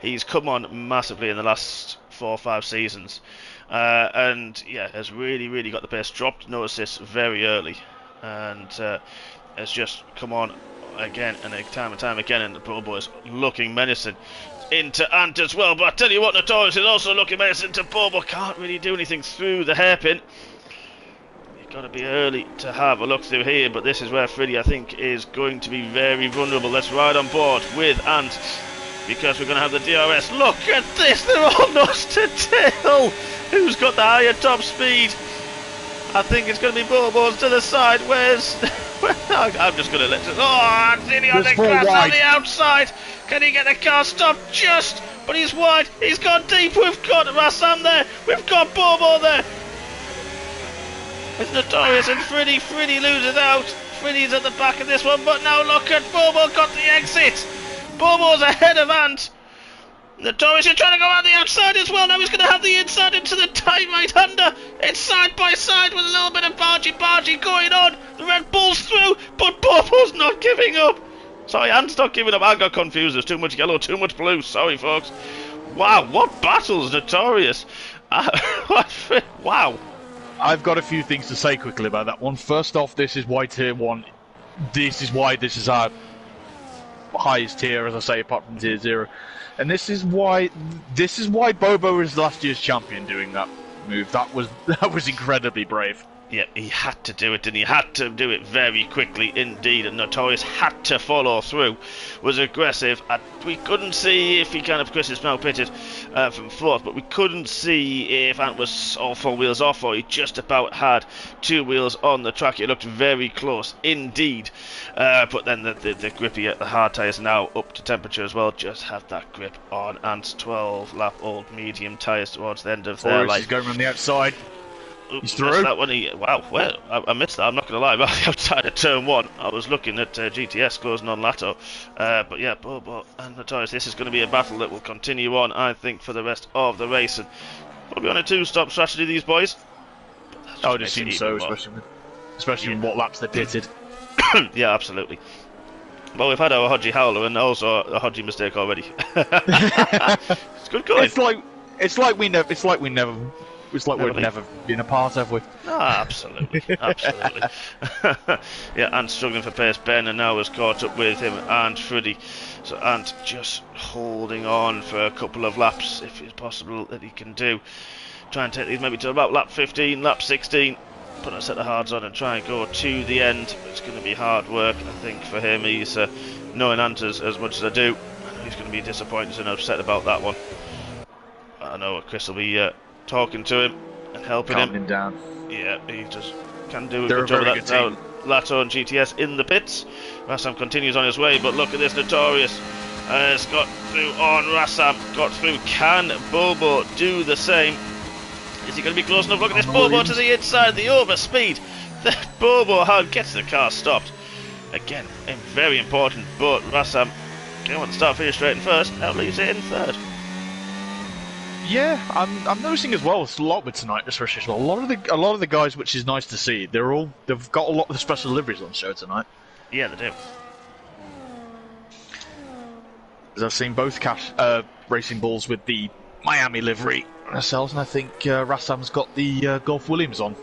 He's come on massively in the last 4 or 5 seasons. And yeah, has really got the pace, dropped no assists very early. And has just come on again and time again, and the Bobo is looking menacing into Ant as well. But I tell you what, Notorious is also looking menacing to Bobo. Can't really do anything through the hairpin. You've got to be early to have a look through here, but this is where Friddy, I think, is going to be very vulnerable. Let's ride on board with Ant, because we're going to have the DRS. Look at this, they're all nose to tail. Who's got the higher top speed? I think it's going to be Bobo's to the side. I'm just going to let it. Oh, idiotic crash on the outside. Can he get the car stopped? Just, but he's wide. He's gone deep. We've got Rassam there. We've got Bobo there. It's Notorious and Friddy. Friddy loses out. Friddy's at the back of this one, but now look at Bobo got the exit. Bobo's ahead of Ant. Notorious is trying to go out the outside as well. Now he's going to have the inside into the tight right-hander. It's side by side with a little bit of bargy going on. The Red Bull's through, but Bobo's not giving up. Sorry, Ant's not giving up. I got confused. There's too much yellow, too much blue. Sorry, folks. Wow, what battles, Notorious. Wow. I've got a few things to say quickly about that one. First off, this is why Tier 1. This is why this is our highest tier, as I say, apart from Tier 0. And this is why Bobo is last year's champion doing that move. That was incredibly brave. Yeah, he had to do it, and he had to do it very quickly indeed, and Notorious had to follow through. Was aggressive. We couldn't see if he kind of, Chris is now pitted from 4th, but we couldn't see if Ant was all 4 wheels off, or he just about had 2 wheels on the track. It looked very close indeed. But then the grippy at the hard tyres now up to temperature as well. Just have that grip on Ant's 12-lap old medium tyres towards the end of their life. He's going around the outside. He's through. That one. Wow, well, I missed that. I'm not going to lie. Right outside of turn 1, I was looking at GTS scores non-lato. But yeah, Bobo and Notorious, this is going to be a battle that will continue on, I think, for the rest of the race. And probably on a 2-stop strategy, these boys. I would assume so, especially in what laps they pitted. Yeah, absolutely. Well, we've had our Hodgie howler and also a Hodgie mistake already. It's good going. It's like we never It's like we've never been apart, have we? Ah, absolutely, absolutely. Yeah, and struggling for pace. Ben now has caught up with him and Freddie. So Ant just holding on for a couple of laps, if it's possible that he can do. Try and take these maybe to about lap 15, lap 16. Put a set of hards on and try and go to the end. It's going to be hard work, I think, for him. He's knowing Ant as much as I do. He's going to be disappointed and upset about that one. I know Chris will be talking to him and helping him down. Yeah, he just can do a good job of that. Now, Lato and GTS in the pits. Rassam continues on his way, but look at this Notorious. Has got through on Rassam, got through. Can Bobo do the same? Is he going to be close enough? Look at this Bobo to the inside, the overspeed. That Bobo gets the car stopped. Again, very important, but Rassam going to start finish straight in first, now leaves it in third. Yeah, I'm noticing as well. It's a lot with tonight, especially a lot of the guys, which is nice to see. They've got a lot of the special deliveries on show tonight. Yeah, they do. As I've seen both Racing Bulls with the Miami livery ourselves, and I think Rassam's got the Golf Williams on.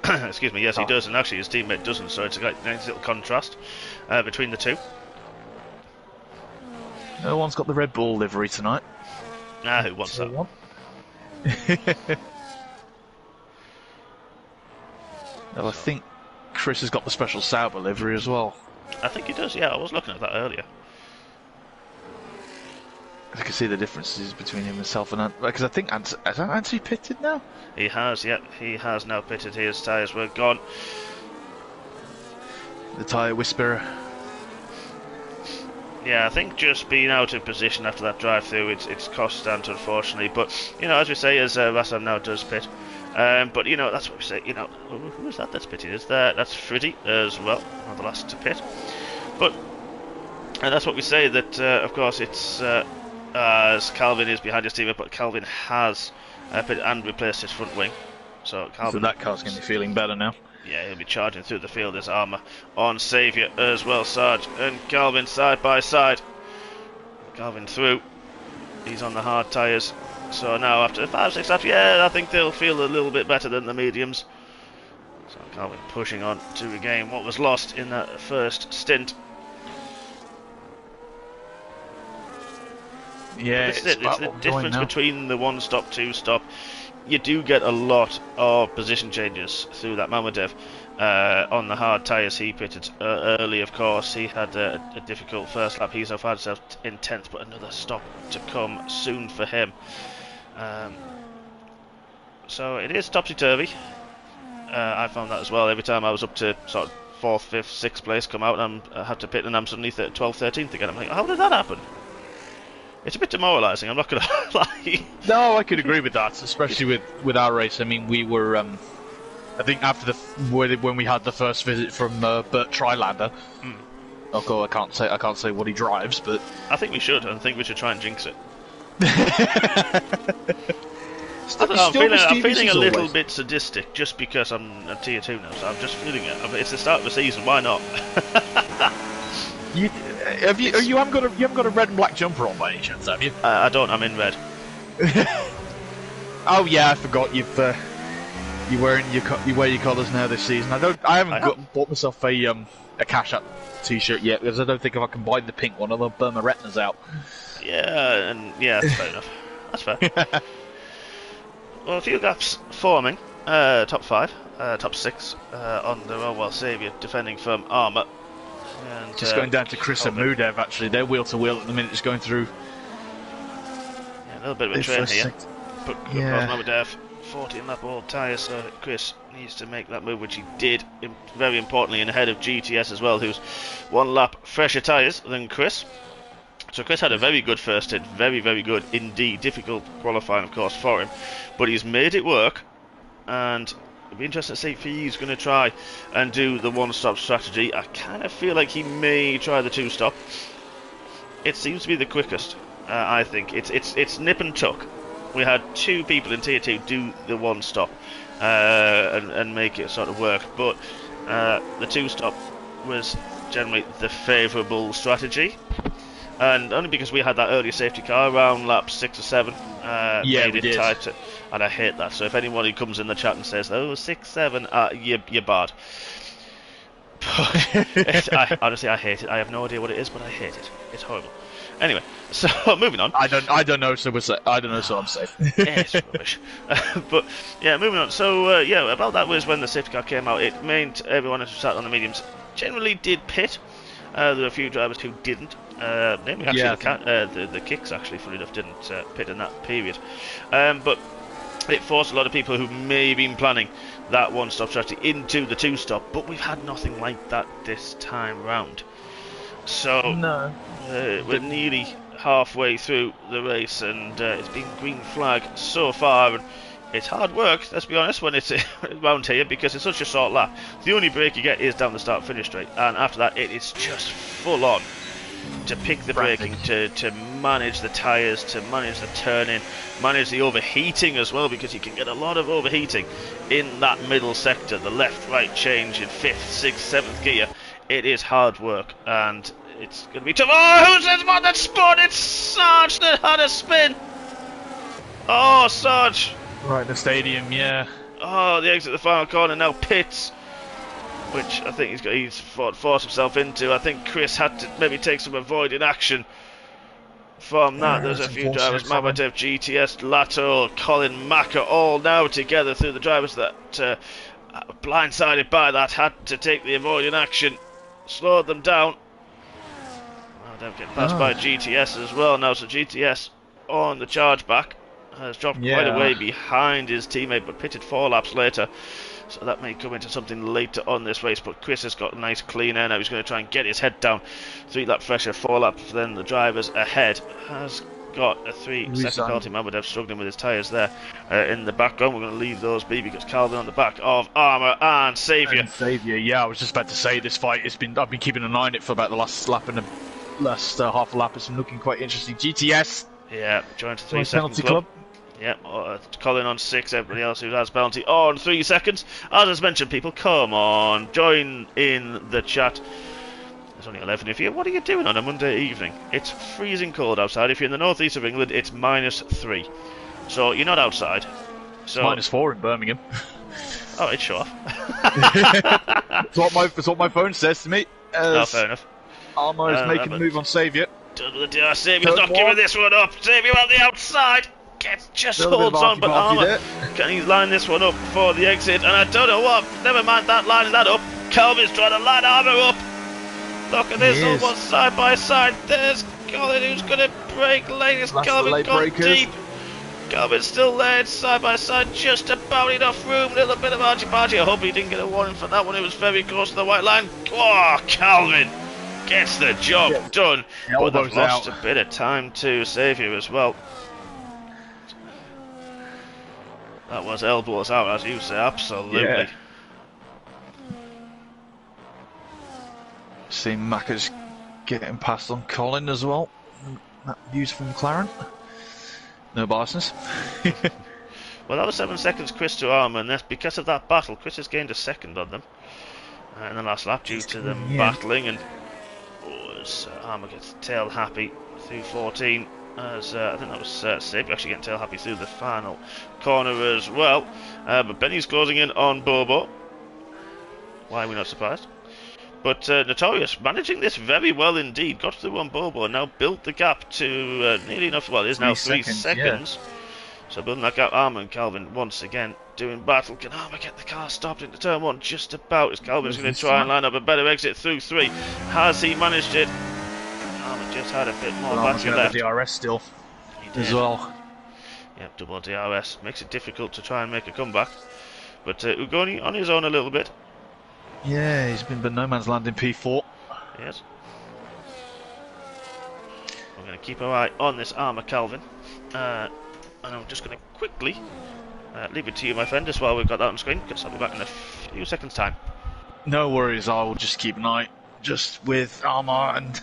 Excuse me, yes, he does, and actually his teammate doesn't, so it's a nice little contrast between the two. No one's got the Red Bull livery tonight. Ah, who wants that? Well, I think Chris has got the special Sauber livery as well. I think he does, yeah, I was looking at that earlier. I can see the differences between himself and Ant, because I think has Anthony pitted now? He has, yeah, he has now pitted. His tyres were gone. The tyre whisperer. Yeah, I think just being out of position after that drive-through, it's cost Ant, unfortunately. But, you know, as we say, as Rassam now does pit. But, you know, that's what we say, you know, who is that that's pitted? That's Freddie as well, one of the last to pit. But, and that's what we say, that, of course, it's, as Calvin is behind his teammate, but Calvin has pitted and replaced his front wing. So that car's going to be feeling better now. Yeah, he'll be charging through the field. There's armour on Saviour as well. Sarge and Calvin side by side. Calvin through. He's on the hard tyres. So now after 5-6 laps, yeah, I think they'll feel a little bit better than the mediums. So Calvin pushing on to regain what was lost in that first stint. Yeah, it's the difference between the 1-stop, 2-stop. You do get a lot of position changes through that Mamadov. On the hard tyres he pitted early, of course. He had a difficult first lap. He's found himself in 10th, but another stop to come soon for him. So it is topsy-turvy. I found that as well. Every time I was up to sort of 4th, 5th, 6th place, come out and I have to pit, and I'm suddenly 12th, 13th again. I'm like, how did that happen? It's a bit demoralising, I'm not going to lie. No, I could agree with that, especially with our race. I mean, we were, I think after when we had the first visit from Bert Trylander. Oh God, I can't say what he drives, but I think we should. I think we should try and jinx it. I'm feeling a little bit sadistic just because I'm a tier 2 now, so I'm just feeling it. It's the start of the season, why not? You haven't got a red and black jumper on by any chance, have you? I don't. I'm in red. Oh yeah, I forgot you wear your colours now this season. I haven't bought myself a Cash Up t-shirt yet because I don't think if I can buy the pink one, I'll burn my retinas out. Yeah, that's fair enough. That's fair. Well, a few gaps forming. Top 5, top 6 on the Rowell Saviour defending from Armour. And, just going down to Chris and Mudev, actually. They're wheel to wheel at the minute, just going through. Yeah, a little bit of a train here. But Mudev, 14 lap old tyres, so Chris needs to make that move, which he did, very importantly, and ahead of GTS as well, who's 1 lap fresher tyres than Chris. So Chris had a very good first stint, very, very good indeed. Difficult qualifying, of course, for him, but he's made it work, and it'll be interesting to see if he's going to try and do the 1-stop strategy. I kind of feel like he may try the 2-stop. It seems to be the quickest, I think. It's nip and tuck. We had 2 people in Tier 2 do the 1-stop and make it sort of work, but the 2-stop was generally the favourable strategy. And only because we had that early safety car around lap 6 or 7, made it tight and I hate that. So if anyone who comes in the chat and says, "Oh, 6-7," you're bad. Honestly, I hate it. I have no idea what it is, but I hate it. It's horrible. Anyway, so moving on. I don't know, so I don't know, so I'm safe. It's rubbish. But yeah, moving on. So yeah, about that was when the safety car came out. It meant everyone who sat on the mediums generally did pit. There were a few drivers who didn't. Namely, actually, the kicks actually, funny enough, didn't pit in that period. But it forced a lot of people who may have been planning that one-stop strategy into the two-stop. But we've had nothing like that this time round. So no. We're nearly halfway through the race, and it's been green flag so far. And it's hard work, let's be honest, when it's around here, because it's such a short lap. The only break you get is down the start-finish straight, and after that it is just full on to pick the braking, to manage the tyres, to manage the turning, manage the overheating as well, because you can get a lot of overheating in that middle sector, the left-right change in 5th, 6th, 7th gear. It is hard work, and it's going to be tough. Oh, who's this one that spun? It's Sarge that had a spin. Oh, Sarge. Right, the stadium, yeah. Oh, the exit of the final corner, now pits, which I think he's forced himself into. I think Chris had to maybe take some avoiding action from that. There's a few drivers, Mavadev, GTS, Lato, Colin Macker, all now together through the drivers that blindsided by that, had to take the avoiding action, slowed them down. Mavadev getting passed by GTS as well now, so GTS on the charge back. Has dropped quite a way behind his teammate, but pitted 4 laps later, so that may come into something later on this race. But Chris has got a nice clean air now. He's going to try and get his head down. 3 lap pressure, 4 laps, then the drivers ahead. Has got a 3-second penalty. Mamadev struggling with his tyres there in the background. We're going to leave those be because Calvin on the back of Armour and Saviour. Yeah, I was just about to say this fight. I've been keeping an eye on it for about the last lap and the last half a lap. It's been looking quite interesting. GTS. Yeah, joined the 3-second club. Yeah, Colin on 6, everybody else who has penalty on 3 seconds. As mentioned, people, come on, join in the chat. There's only 11 of you. What are you doing on a Monday evening? It's freezing cold outside. If you're in the northeast of England, it's -3. So you're not outside. So It's -4 in Birmingham. Oh, it's sure. That's what my phone says to me. Fair enough. Armour is making a move on Saviour. Saviour's not giving this one up. Saviour on the outside. Just holds on, but Armour, can he line this one up for the exit? And I don't know what, never mind that, lining that up. Calvin's trying to line Armour up. Look at this, almost side by side. There's Colin who's going to break late. It's Calvin gone deep. Calvin's still there, it's side by side, just about enough room. Little bit of argy-bargy. I hope he didn't get a warning for that one. It was very close to the white line. Oh, Calvin gets the job done. But they've lost a bit of time to Saviour as well. That was elbows out, as you say, absolutely. Yeah. See Macca's getting past on Colin as well. That views from McLaren. No biasness. Well, that was 7 seconds Chris to Armour, and that's because of that battle. Chris has gained a second on them in the last lap due to them battling, and Armour gets tail happy through 14. As I think that was Saviour actually getting tail happy through the final corner as well. But Benny's closing in on Bobo. Why are we not surprised? But Notorious managing this very well indeed. Got through on Bobo and now built the gap to nearly enough. Well, it is now 3 seconds. Yeah. So building that gap. Armour and Calvin once again doing battle. Can Armour get the car stopped into turn 1? Just about, as Calvin's going to try and line up a better exit through 3. Has he managed it? Armour just had a bit more battery left. The DRS still as well. Yep, double DRS. Makes it difficult to try and make a comeback. But Ugoni on his own a little bit. Yeah, he's been no man's land in P4. Yes. We're going to keep our eye on this Armour Calvin. And I'm just going to quickly leave it to you, my friend, just while we've got that on screen, because I'll be back in a few seconds' time. No worries, I will just keep an eye just with Armour and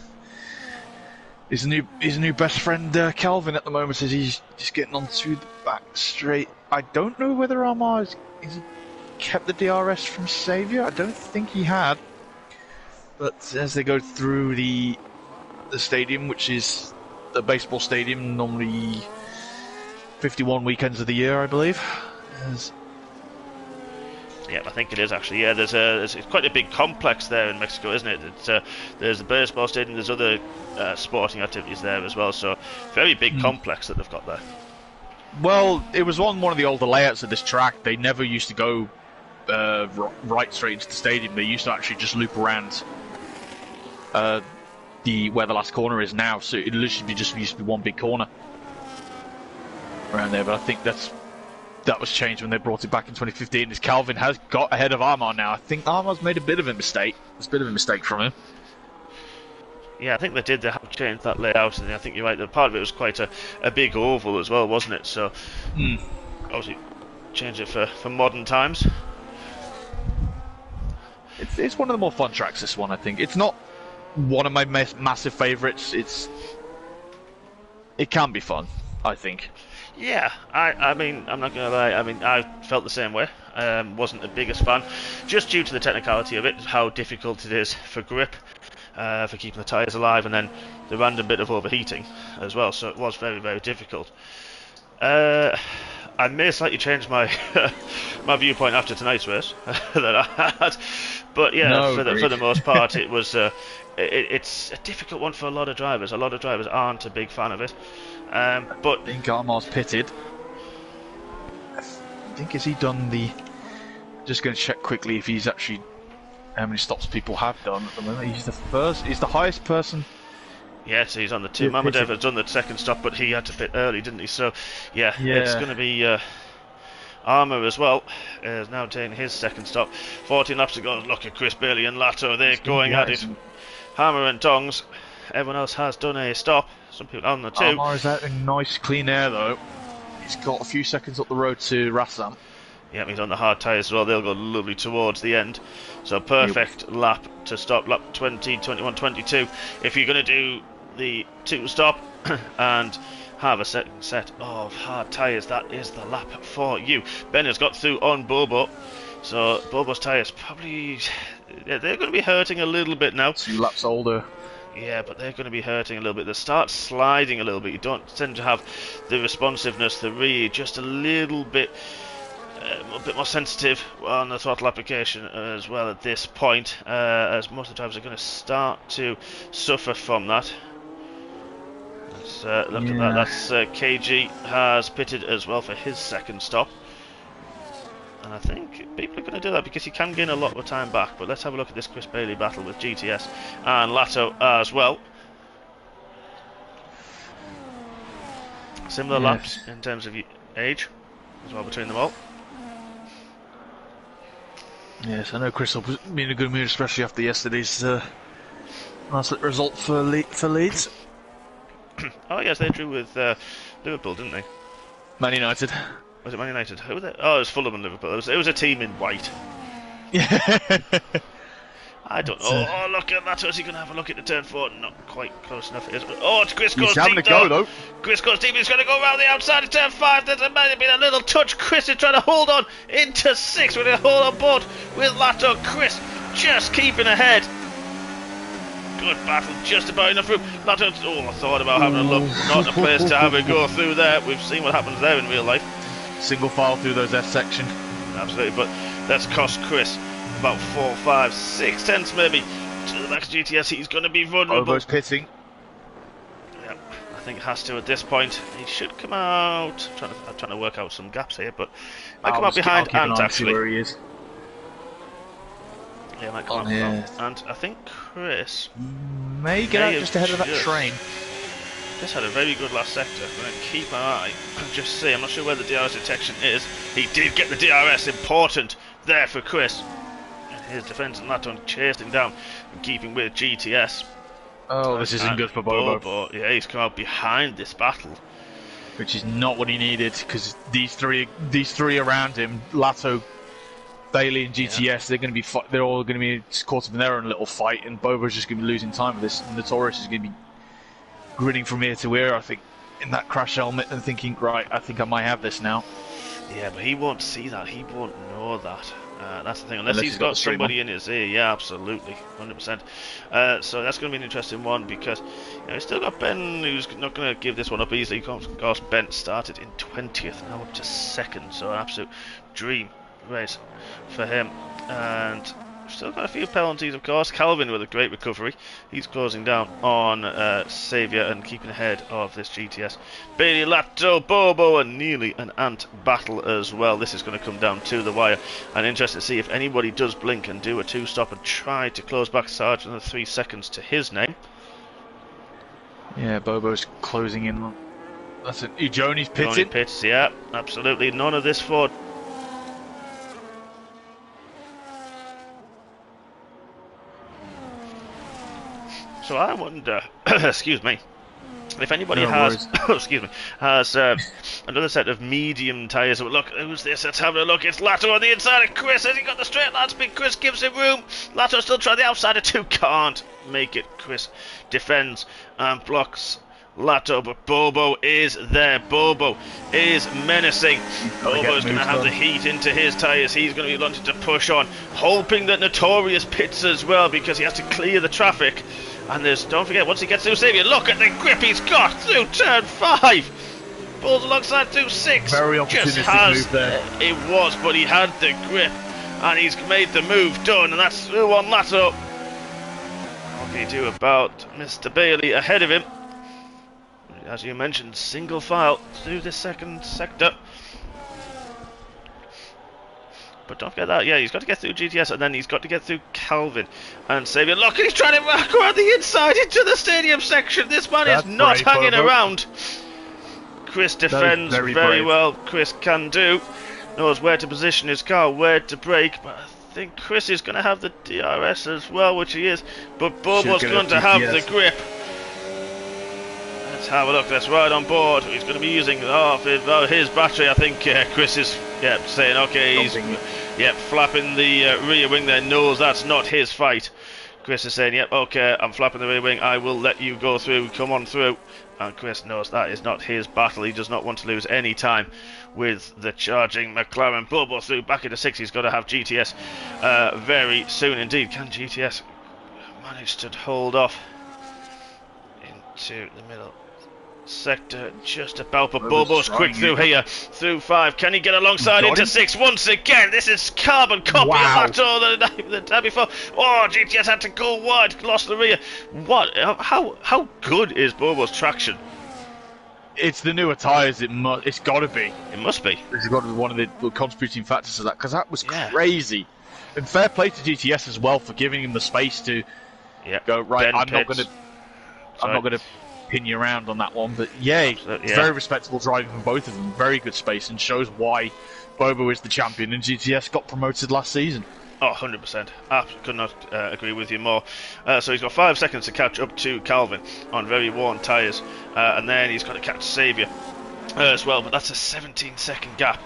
his new best friend Calvin at the moment, as he's just getting onto the back straight. I don't know whether Armour is kept the DRS from Saviour. I don't think he had, but as they go through the stadium, which is the baseball stadium, normally 51 weekends of the year, I believe. Yeah, I think it is actually. Yeah, it's quite a big complex there in Mexico, isn't it? There's the baseball stadium, there's other sporting activities there as well. So very big complex that they've got there. Well, it was on one of the older layouts of this track. They never used to go right straight into the stadium. They used to actually just loop around where the last corner is now. So it literally just used to be one big corner around there. But I think that was changed when they brought it back in 2015. As Calvin has got ahead of Armar now. I think Armar's made a bit of a mistake. It's a bit of a mistake from him. Yeah, I think they did. They have changed that layout, and I think you're right. That part of it was quite a big oval as well, wasn't it? So obviously change it for modern times. It's one of the more fun tracks. This one, I think. It's not one of my massive favourites. It can be fun, I think. Yeah, I mean, I'm not going to lie, I mean, I felt the same way. Wasn't the biggest fan, just due to the technicality of it, how difficult it is for grip, for keeping the tyres alive, and then the random bit of overheating as well, so it was very, very difficult. I may slightly change my my viewpoint after tonight's race that I had, but yeah, for the most part, it was it's a difficult one for a lot of drivers. A lot of drivers aren't a big fan of it. But I think Armar's pitted. I think has he done the? Just going to check quickly if he's actually how many stops people have done at the moment. He's the first. He's the highest person. Yes, he's on the two. Mamadev has done the second stop, but he had to pit early, didn't he? So yeah. It's going to be Armour as well. Is now taking his second stop. 14 laps to go. Look at Chris Bailey and Lato. They're going at it. Hammer and tongs. Everyone else has done a stop. Some people on the two. Armour is out in nice clean air though. He's got a few seconds up the road to Rassam. Yeah, he's on the hard tyres as well. They'll go lovely towards the end. So perfect lap to stop. Lap 20, 21, 22. If you're going to do the two stop and have a second set of hard tyres, that is the lap for you. Ben has got through on Bobo. So Bobo's tyres probably... they're going to be hurting a little bit now. 2 laps older. Yeah, but they're going to be hurting a little bit. They start sliding a little bit. You don't tend to have the responsiveness, the rear, just a bit more sensitive on the throttle application as well at this point, as most of the drivers are going to start to suffer from that. Let's look at that. That's KG has pitted as well for his second stop. And I think people are going to do that because you can gain a lot of time back. But let's have a look at this Chris Bailey battle with GTS and Lato as well. Similar laps in terms of age as well between them all. Yes, I know Chris will be in a good mood, especially after yesterday's nice result for Leeds. Oh yes, they drew with Liverpool, didn't they? Man United. Was it Man United? Who were they? Oh, it was Fulham and Liverpool. It was a team in white. Yeah. I don't know. Oh, look at that. Is he going to have a look at the turn 4? Not quite close enough. Oh, it's Chris goes deep. He's having a go, though. Chris goes deep. He's going to go around the outside of turn 5. There's might have been a little touch. Chris is trying to hold on into 6. We're going to hold on board with Lato. Chris just keeping ahead. Good battle, just about enough room. Lato, I thought about having a look. Not a place to have a go through there. We've seen what happens there in real life. Single file through those F section. Absolutely, but that's cost Chris about 4, 5, 6 tenths maybe to the Max GTS. He's going to be vulnerable. Bobo's pitting. Yep, I think has to at this point. He should come out. I'm trying to work out some gaps here, but might come out behind Ant actually. Where he is. Yeah, might come out behind Ant. I think Chris may get out just ahead of that train. Just had a very good last sector. I'm going to keep my eye and just see. I'm not sure where the DRS detection is. He did get the DRS. Important there for Chris. His defence and Laton chased him down and keeping with GTS. Oh, this isn't good for Bobo. Yeah, he's come out behind this battle, which is not what he needed because these three around him, Lato, Bailey, and GTS, they're all going to be caught up in their own little fight, and Bobo's just going to be losing time with this. Notorious is going to be grinning from ear to ear, I think, in that crash helmet and thinking, right, I think I might have this now. Yeah, but he won't see that. He won't know that. That's the thing, unless he's got somebody in his ear. Yeah, absolutely, 100%. So that's going to be an interesting one because he's still got Ben, who's not going to give this one up easily. Of course, Ben started in 20th, now up to 2nd, so an absolute dream race for him. And still got a few penalties, of course. Calvin with a great recovery. He's closing down on Xavier and keeping ahead of this GTS. Bailey, Lato, Bobo, and nearly an Ant battle as well. This is going to come down to the wire. And interested to see if anybody does blink and do a 2-stop and try to close back Sarge another 3 seconds to his name. Yeah, Bobo's closing in. That's it. Ujoni's pitting. Ujoni pits, yeah, absolutely. None of this for. So I wonder, excuse me, if anybody has, excuse me, has another set of medium tyres. Look, who's this? Let's have a look. It's Lato on the inside of Chris. Has he got the straight line speed? Chris gives him room. Lato still trying the outside of 2. Can't make it. Chris defends and blocks Lato, but Bobo is there. Bobo is menacing. Bobo's going to have the heat into his tyres. He's going to be wanting to push on, hoping that Notorious pits as well because he has to clear the traffic. And there's, don't forget, once he gets through Xavier, look at the grip he's got through turn 5. Pulls alongside through 6. Very opportunistic move there. It was, but he had the grip. And he's made the move done. And that's through on Lato. What can he do about Mr. Bailey ahead of him? As you mentioned, single file through the second sector. But don't forget that, yeah, he's got to get through GTS and then he's got to get through Calvin and Xavier. Look, he's trying to go around the inside into the stadium section. This man is not hanging around. Chris defends very well. Chris can do. Knows where to position his car, where to brake. But I think Chris is going to have the DRS as well, which he is. But Bobo's going to have the grip. Let's have a look. That's right on board. He's going to be using his battery. I think Chris is saying, okay, he's flapping the rear wing there. Knows that's not his fight. Chris is saying, yep, okay, I'm flapping the rear wing. I will let you go through. Come on through. And Chris knows that is not his battle. He does not want to lose any time with the charging McLaren. Bobo through back into 6. He's got to have GTS very soon indeed. Can GTS manage to hold off into the middle sector just about, but Bobo's quick through here, through 5. Can he get alongside into 6 once again? This is carbon copy of Lato the time before. Oh, GTS had to go wide, lost the rear. What? How good is Bobo's traction? It's the newer tyres. It's got to be. It must be. It's got to be one of the contributing factors to that, because that was crazy. And fair play to GTS as well for giving him the space to go right. I'm not going to pin you around on that one, but very respectable driving from both of them. Very good space, and shows why Bobo is the champion and GTS got promoted last season. Oh, 100%. I could not agree with you more. So he's got 5 seconds to catch up to Calvin on very worn tyres, and then he's got to catch Xavier as well, but that's a 17-second gap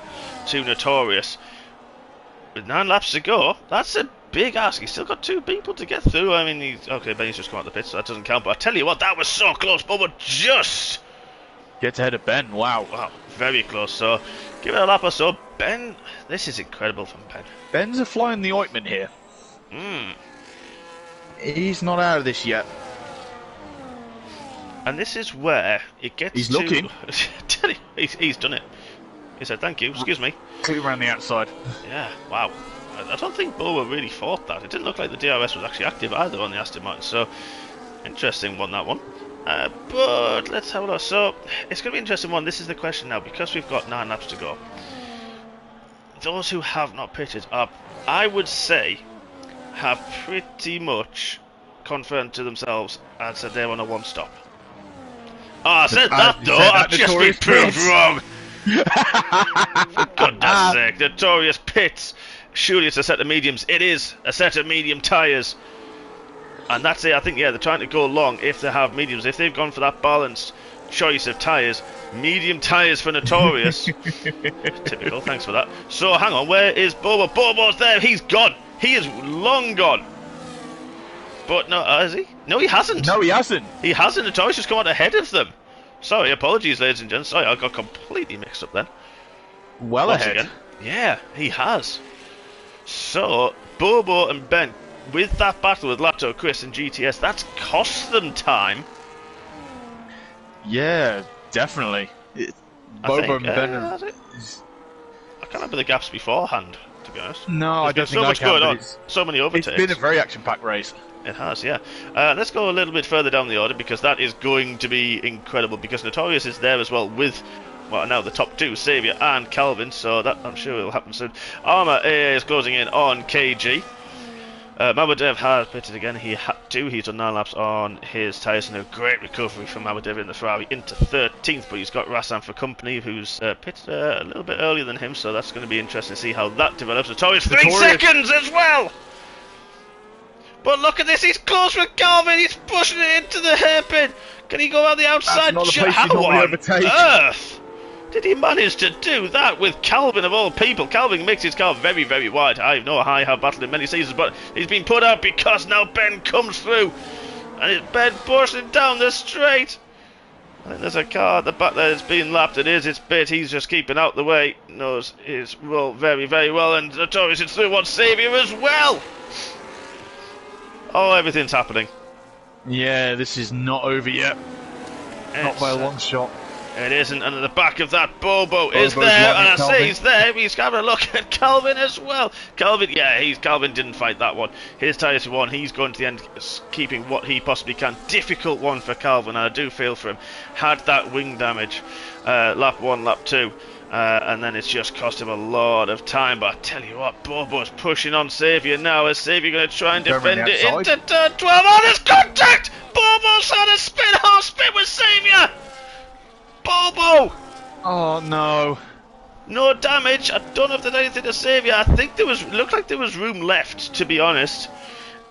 to Notorious. With 9 laps to go, that's a big ask. He's still got 2 people to get through. I mean, Benny's just come out of the pits, so that doesn't count. But I tell you what, that was so close. Bobo just gets ahead of Ben. Wow, very close. So give it a lap or so. Ben, this is incredible from Ben. Ben's a fly in the ointment here. He's not out of this yet. And this is where it gets. He's looking. Tell you, he's done it. He said, "Thank you. Excuse me." Clear around the outside. Yeah. Wow. I don't think Bobo really thought that. It didn't look like the DRS was actually active either on the Aston Martin, so interesting one, that one. But let's have a look. So it's going to be an interesting one. This is the question now, because we've got 9 laps to go. Those who have not pitted up, I would say, have pretty much confirmed to themselves and said they want a 1-stop. Oh, I said that though. I've just been proved wrong. For goodness sake, Notorious pits. Surely it's a set of mediums. It is a set of medium tyres. And that's it. I think, they're trying to go long if they have mediums. If they've gone for that balanced choice of tyres, medium tyres for Notorious. Typical, thanks for that. So, hang on, where is Bobo? Bobo's there. He's gone. He is long gone. But no, is he? No, he hasn't. No, he hasn't. He hasn't. Notorious has come out ahead of them. Sorry, apologies, ladies and gents. Sorry, I got completely mixed up then. Well ahead. Again. Yeah, he has. So, Bobo and Ben, with that battle with Lato, Chris and GTS, that's cost them time. Yeah, definitely. Bobo and Ben are... I can't remember the gaps beforehand, to be honest. No, I don't think so much going on. It's, so many overtakes. It's been a very action-packed race. It has, yeah. Let's go a little bit further down the order, because that is going to be incredible, because Notorious is there as well with, well, now the top two, Xavier and Calvin, so that I'm sure will happen soon. Armour is closing in on KG. Mabadev has pitted again. He had to. He's done 9 laps on his tyres, and a great recovery from Mabadev in the Ferrari into 13th. But he's got Rassan for company, who's pitted a little bit earlier than him, so that's going to be interesting to see how that develops. Notorious 3 seconds as well. But look at this. He's close with Calvin. He's pushing it into the hairpin. Can he go out the outside? That's not the place How on overtake. earth did he manage to do that with Calvin of all people? Calvin makes his car very, very wide. I know I have battled in many seasons, but he's been put out because now Ben comes through. And it's Ben pushing down the straight. I think there's a car at the back there that's being lapped. It is its bit. He's just keeping out the way. Knows his role very, very well. And Notorious is through on Xavier as well. Oh, everything's happening. Yeah, this is not over yet. Not by a long shot. It isn't, and at the back of that, Bobo is there, and I say he's there. He's having a look at Calvin as well. Calvin, yeah, Calvin didn't fight that one. His tyres won. He's going to the end, keeping what he possibly can. Difficult one for Calvin, and I do feel for him. Had that wing damage, lap 1, lap 2. And then it's just cost him a lot of time. But I tell you what, Bobo's pushing on Xavier now. Is Xavier going to try and defend it into turn 12? Oh, there's contact! Bobo's had a half spin with Xavier! Bobo! Oh no. No damage. I don't know if there's anything to Xavier. I think looked like there was room left, to be honest.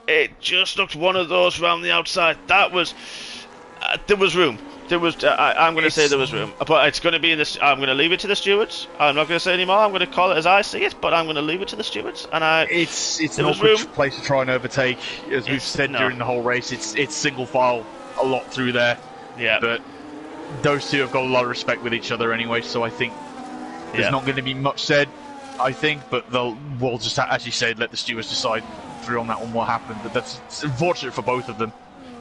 It just looked one of those round the outside. That was... there was room. There was. I'm going to say there was room, but it's going to be in this. I'm going to leave it to the stewards. I'm not going to say any more. I'm going to call it as I see it, but I'm going to leave it to the stewards. And it's an awkward place to try and overtake, as we've said during the whole race. It's single file a lot through there. Yeah. But those two have got a lot of respect with each other anyway, so I think there's not going to be much said. I think, but we'll just, as you said, let the stewards decide through on that one what happened. But it's unfortunate for both of them.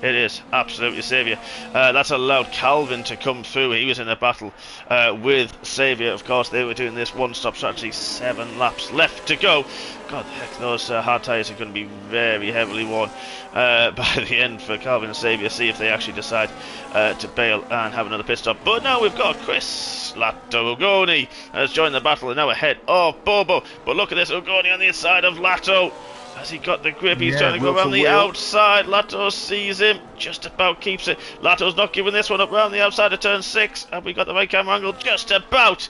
It is, absolutely, Xavier. That's allowed Calvin to come through. He was in a battle with Xavier. Of course, they were doing this one-stop strategy. 7 laps left to go. God, the heck, those hard tyres are going to be very heavily worn by the end for Calvin and Xavier. See if they actually decide to bail and have another pit stop. But now we've got Chris Lato Ugoni has joined the battle and now ahead of Bobo. But look at this, Ugoni on the inside of Lato. Has he got the grip? He's trying to go around the outside. Lato sees him. Just about keeps it. Lato's not giving this one up around the outside of turn 6. Have we got the right camera angle? Just about.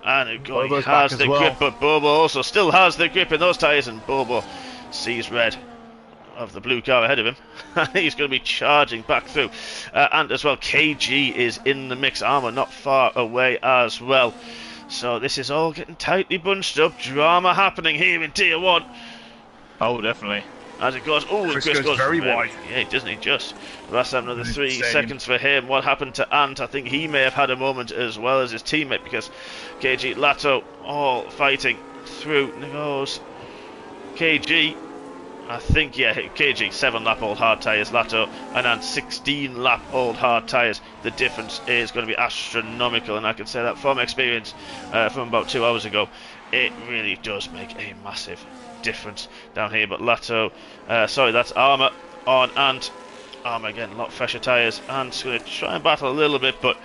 And Ugoni has the grip, but Bobo also still has the grip in those tyres. And Bobo sees red of the blue car ahead of him. He's going to be charging back through. And as well, KG is in the mix. Armour not far away as well. So this is all getting tightly bunched up. Drama happening here in Tier 1. Oh, definitely. As it goes, Chris goes very wide. Yeah, doesn't he? Just that's another 3 seconds for him. What happened to Ant? I think he may have had a moment as well as his teammate, because KG, Lato, all fighting through. Goes KG. I think, yeah, KG, 7-lap-old hard tyres, Lato, and Ant, 16-lap-old hard tyres. The difference is going to be astronomical, and I can say that from experience from about 2 hours ago. It really does make a massive difference down here. But Lato, sorry, that's Armour on Ant. Armour again, a lot fresher tyres. Ant's going to try and battle a little bit, but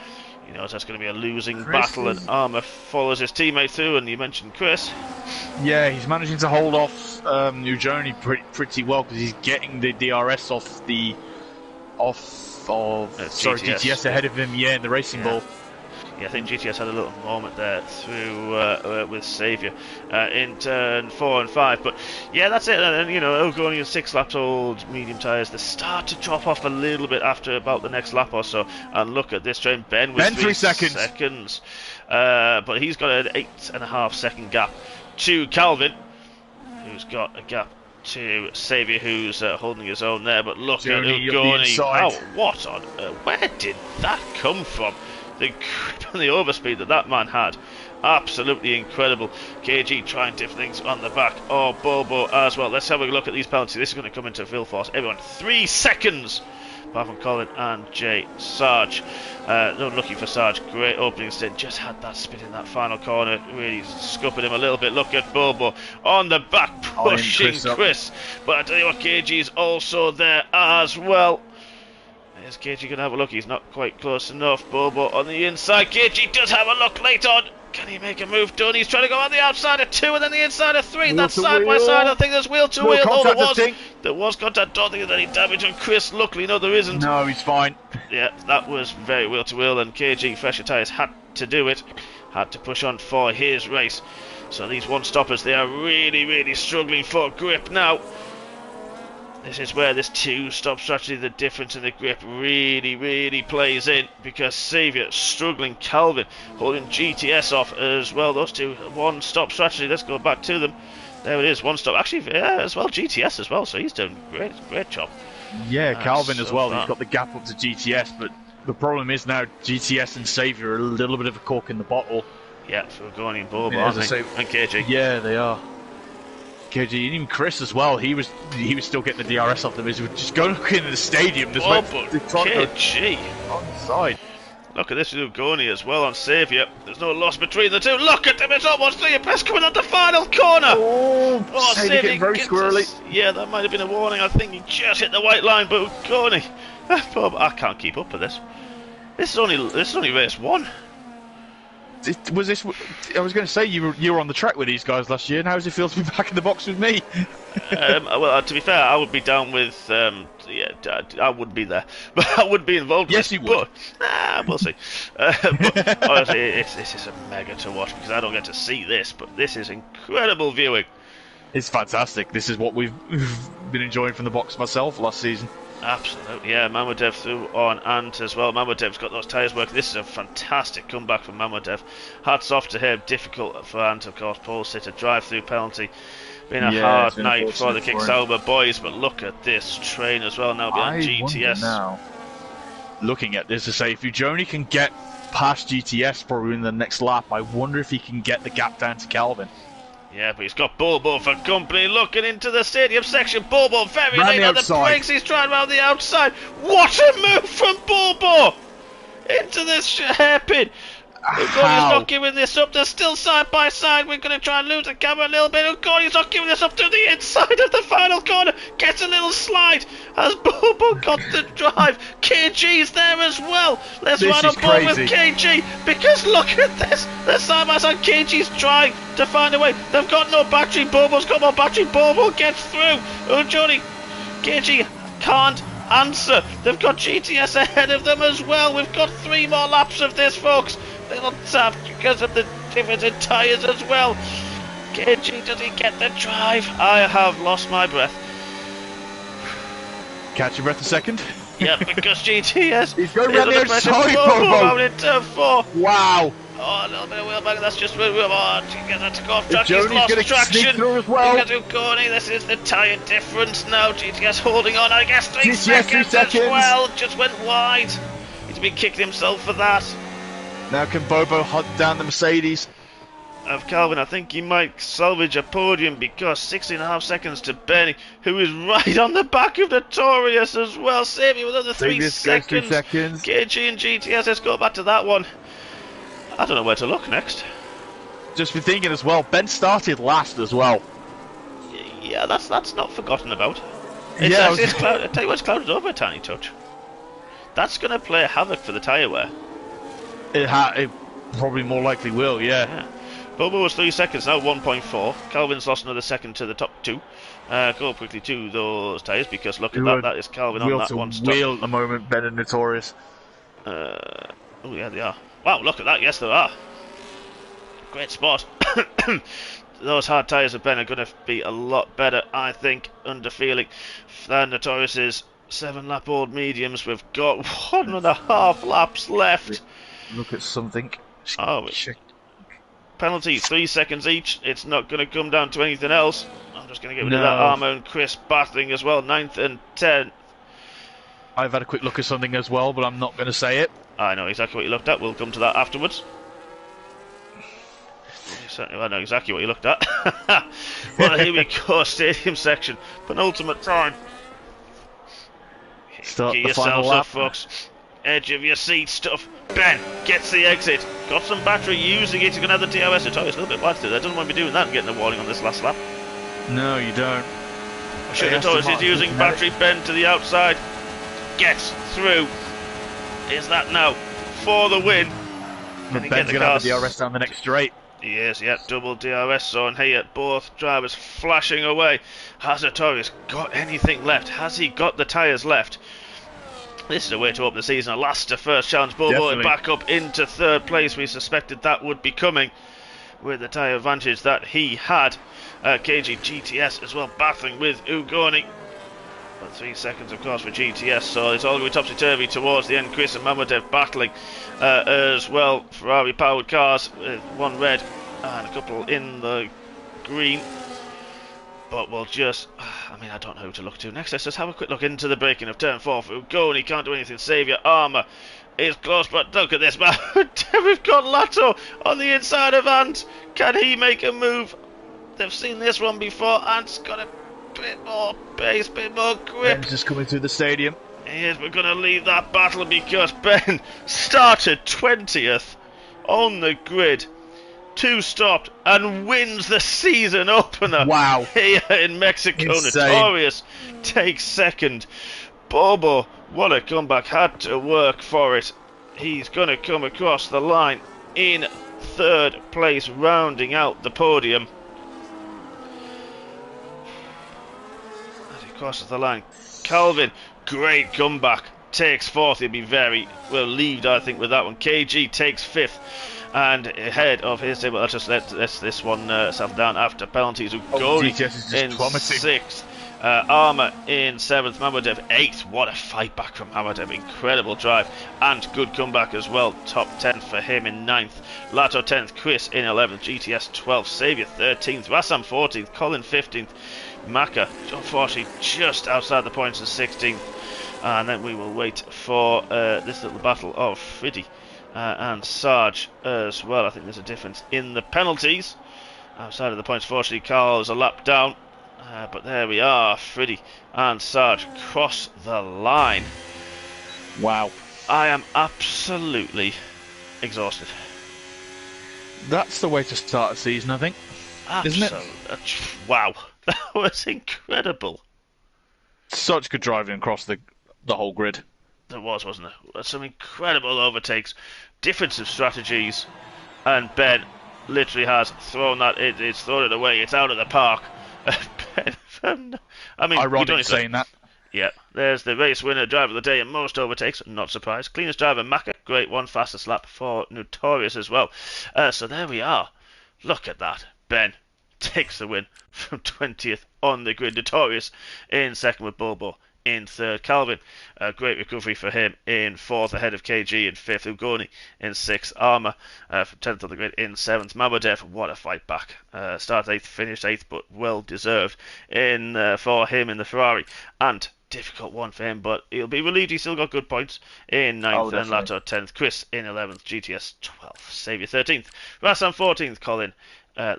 you know that's going to be a losing battle, and Armour follows his teammate through. And you mentioned Chris. Yeah, he's managing to hold off Ujoni pretty well, because he's getting the DRS off GTS ahead of him. Yeah, in the racing ball. Yeah, I think GTS had a little moment there through with Xavier in turn 4 and 5. But yeah, that's it. And you know, going in 6 laps old medium tyres, they start to drop off a little bit after about the next lap or so. And look at this train, Ben with 3 seconds. But he's got an 8.5 second gap to Calvin, who's got a gap to Xavier, who's holding his own there. But look at Ugoni. Oh, what on earth? Where did that come from? The grip and the overspeed that man had. Absolutely incredible. KG trying different things on the back. Oh, Bobo as well. Let's have a look at these penalties. This is going to come into full force. Everyone, 3 seconds. Apart from Colin and Jay. Sarge. No, lucky for Sarge. Great opening stint. Just had that spin in that final corner. Really scupping him a little bit. Look at Bobo on the back, pushing Chris. But I tell you what, KG's also there as well. Is KG going to have a look? He's not quite close enough. Bobo on the inside. KG does have a look late on. Can he make a move done? He's trying to go on the outside of 2 and then the inside of 3. That's side by side. I think there's wheel to wheel. Oh, there was contact. Don't think there's any damage on Chris. Luckily, no, there isn't. No, he's fine. Yeah, that was very wheel to wheel, and KG fresher tyres had to do it. Had to push on for his race. So these one-stoppers, they are really, really struggling for grip now. This is where this 2-stop strategy, the difference in the grip really, really plays in, because Saviour struggling, Calvin holding GTS off as well. Those two, 1-stop strategy. Let's go back to them. There it is, 1-stop. Actually, yeah, as well, GTS as well. So he's doing great job. Yeah, Calvin as well. He's got the gap up to GTS, but the problem is now GTS and Saviour are a little bit of a cork in the bottle. Yeah, for going in Bobo, aren't they? And KG. Yeah, they are. KG and even Chris as well. He was still getting the DRS off them. He was just going into the stadium. But KG on the side. Look at this Ugoni as well on Saviour. There's no loss between the two. Look at them. It's almost 3 abreast coming on the final corner. Oh, Saviour getting very squirrely. Yeah, that might have been a warning. I think he just hit the white line, but Ugoni. I can't keep up with this. This is only race 1. Was this? I was going to say you were on the track with these guys last year, and how does it feel to be back in the box with me? Well, to be fair, I would be down with. I would be there, but I would be involved. Yes, you would. We'll see. But honestly, this is a mega to watch because I don't get to see this, but this is incredible viewing. It's fantastic. This is what we've been enjoying from the box myself last season. Absolutely, yeah. Mamodev through on Ant as well. Mamodev's got those tyres working. This is a fantastic comeback from Mamodev. Hats off to him. Difficult for Ant, of course. Pole sitter, drive-through penalty. Been a hard night for the Kick-Sauber boys, but look at this train as well now behind GTS. Now, looking at this to say, if Ujoni can get past GTS probably in the next lap, I wonder if he can get the gap down to Calvin. Yeah, but he's got Bobo for company looking into the stadium section. Bobo very late on the brakes. He's trying around the outside. What a move from Bobo! Into this hairpin. Ugoni's not giving this up. They're still side by side. We're going to try and lose the camera a little bit. Ugoni's not giving this up to the inside of the final corner. Gets a little slide as Bobo got the drive. KG's there as well. Let's ride on board with KG because look at this. They're side by side. KG's trying to find a way. They've got no battery. Bobo's got more battery. Bobo gets through. Ujoni, KG can't answer. They've got GTS ahead of them as well. We've got 3 more laps of this, folks. Little tap because of the difference in tyres as well. KG, does he get the drive? I have lost my breath. Catch your breath a second. Yeah, because GTS he's going around the outside. Bobo in turn 4. Wow. Oh, a little bit of wheel back. That's just wheel. Oh, GTS had to go off track. He's lost traction. As well. Because Ugoni, this is the tyre difference now. GTS holding on. I guess 3 seconds as well. Just went wide. He's been kicking himself for that. Now can Bobo hunt down the Mercedes? Of Calvin, I think he might salvage a podium because 16.5 seconds to Benny, who is right on the back of Notorious as well. Saviour with another 3 seconds. KG and GTS, let's go back to that one. I don't know where to look next. Just been thinking as well, Ben started last as well. Yeah, that's not forgotten about. I tell you what, it's clouded over a tiny touch. That's going to play havoc for the tyre wear. It probably more likely will, yeah. Bobo was 3 seconds now, 1.4. Calvin's lost another second to the top 2. Go quickly to those tyres because look at that. That is Calvin on that one stop. Wheel at the moment, Ben and Notorious. Oh yeah, they are. Wow, look at that. Yes, they are. Great spot. Those hard tyres of Ben are going to be a lot better, I think, under feeling than Notorious's 7-lap-old mediums. We've got 1.5 laps left. Look at something. Penalty, 3 seconds each. It's not going to come down to anything else. I'm just going to get rid of that Armo and Chris battling as well. 9th and 10th. I've had a quick look at something as well, but I'm not going to say it. I know exactly what you looked at. We'll come to that afterwards. certainly I know exactly what you looked at. Well, here we go, stadium section, penultimate time. Start Get the final yourselves lap. up, folks. Edge of your seat stuff. Ben gets the exit. Got some battery using it. He's going to have the DRS. It's a little bit wide to there. Doesn't want to be doing that and getting a warning on this last lap. No, you don't. Should have told us he's using battery. Ben to the outside. Gets through. Is that now for the win? Ben's going to have the DRS down the next straight. He is, yeah, double DRS zone here. Both drivers flashing away. Has Sartorius got anything left? Has he got the tyres left? This is a way to open the season. A last to first challenge. Bobo back up into third place. We suspected that would be coming with the tyre advantage that he had. KG GTS as well battling with Ugoni. But 3 seconds, of course, for GTS, so it's all going to be topsy-turvy towards the end. Chris and Mamadov battling as well. Ferrari-powered cars, one red and a couple in the green. But we'll just... I mean, I don't know who to look to next. Let's just have a quick look into the braking of turn 4 for Ugoni. Can't do anything. Saviour Armour is close, but look at this, man. We've got Lato on the inside of Ant. Can he make a move? They've seen this one before. Ant's got a bit more pace, bit more grip. Ben's just coming through the stadium. Yes, we're going to leave that battle because Ben started 20th on the grid, 2 stopped, and wins the season opener. Wow. Here in Mexico. Insane. Notorious takes second. Bobo, what a comeback, had to work for it. He's going to come across the line in third place, rounding out the podium. Crosses the line. Calvin, great comeback. Takes fourth. He'll be very well leaved, I think, with that one. KG takes fifth. And ahead of his table, I'll just let this one settle down after penalties. Ugoni in sixth. Armour in seventh. Mamadov eighth. What a fight back from Mamadov. Incredible drive. And good comeback as well. Top 10 for him in ninth. Lato 10th. Chris in 11th. GTS 12th. Saviour 13th. Rassam 14th. Colin 15th. Maka, unfortunately, just outside the points in 16th. And then we will wait for this little battle of Friddy and Sarge as well. I think there's a difference in the penalties. Outside of the points, fortunately, Carl is a lap down. But there we are. Friddy and Sarge cross the line. Wow. I am absolutely exhausted. That's the way to start a season, I think. Isn't it? Wow. That was incredible. Such good driving across the whole grid. There was, wasn't there? Some incredible overtakes, difference of strategies, and Ben literally has thrown that. It's thrown it away. It's out of the park. Ben, I mean, ironic saying that. Yeah, there's the race winner, driver of the day in most overtakes. Not surprised. Cleanest driver, Maka. Great one. Fastest lap for Notorious as well. So there we are. Look at that. Ben takes the win from 20th on the grid. Notorious in second with Bobo in third. Calvin, a great recovery for him in fourth, ahead of KG in fifth. Ugoni in sixth. Armour from 10th on the grid in seventh. Mamadov, what a fight back. Started eighth, finished eighth, but well deserved in for him in the Ferrari. And difficult one for him, but he'll be relieved he's still got good points in 9th and Lato 10th. Chris in 11th. GTS 12th. Saviour 13th. Rassam 14th. Colin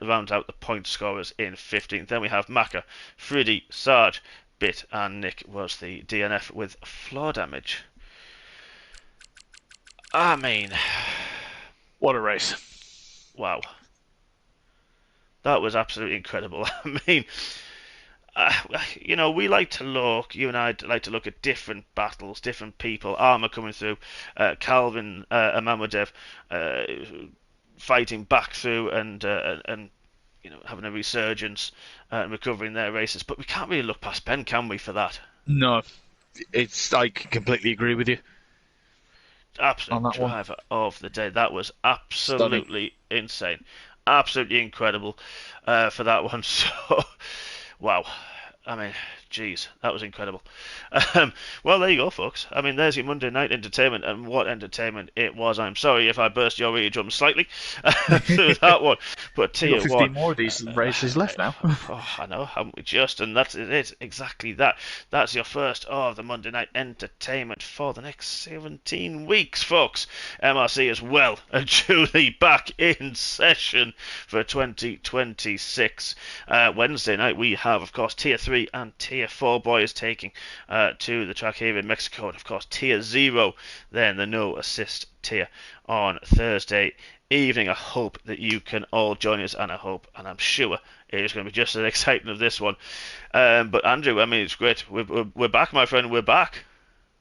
rounds out the point scorers in 15th. Then we have Maka, Friddy, Sarge, Bit, and Nick was the DNF with floor damage. I mean, what a race. Wow. That was absolutely incredible. I mean, you know, we like to look, you and I like to look at different battles, different people. Armour coming through, Calvin and Mamadov fighting back through and you know, having a resurgence and recovering their races. But we can't really look past Ben, can we, for that? No, I completely agree with you. Absolute driver of the day. That was absolutely insane. Absolutely incredible for that one. So, wow. I mean, Jeez, that was incredible. Well, there you go, folks. I mean, there's your Monday night entertainment, and what entertainment it was. I'm sorry if I burst your eardrums slightly through that one. But Tier 1... 15 more of these races left now. I know, haven't we just? And that's it, exactly that. That's your first of the Monday night entertainment for the next 17 weeks, folks. MRC is well and truly back in session for 2026. Wednesday night we have, of course, Tier 3 and Tier 4 boys taking to the track here in Mexico. And, of course, Tier 0, then the no assist tier on Thursday evening. I hope that you can all join us, and I hope, and I'm sure, it is going to be just as exciting as this one. But Andrew, I mean, it's great. We're back, my friend. We're back.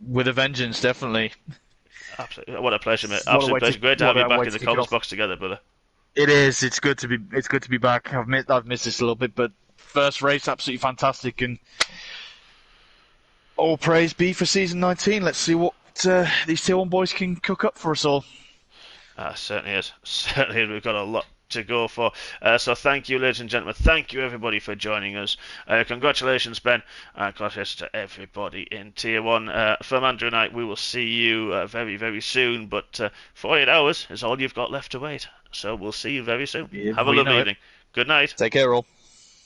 With a vengeance, definitely. Absolutely. What a pleasure, mate. Absolute pleasure. Great to have you back in the comments box together, brother. It is. It's good to be back. I've missed this a little bit, but first race, absolutely fantastic, and all praise be for season 19. Let's see what these Tier 1 boys can cook up for us all. Certainly is. Certainly is. We've got a lot to go for. So thank you, ladies and gentlemen. Thank you, everybody, for joining us. Congratulations, Ben. Congratulations to everybody in Tier 1. From Andrew and I, we will see you very, very soon. But 48 hours is all you've got left to wait. So we'll see you very soon. Have a lovely evening. Good night. Take care, all.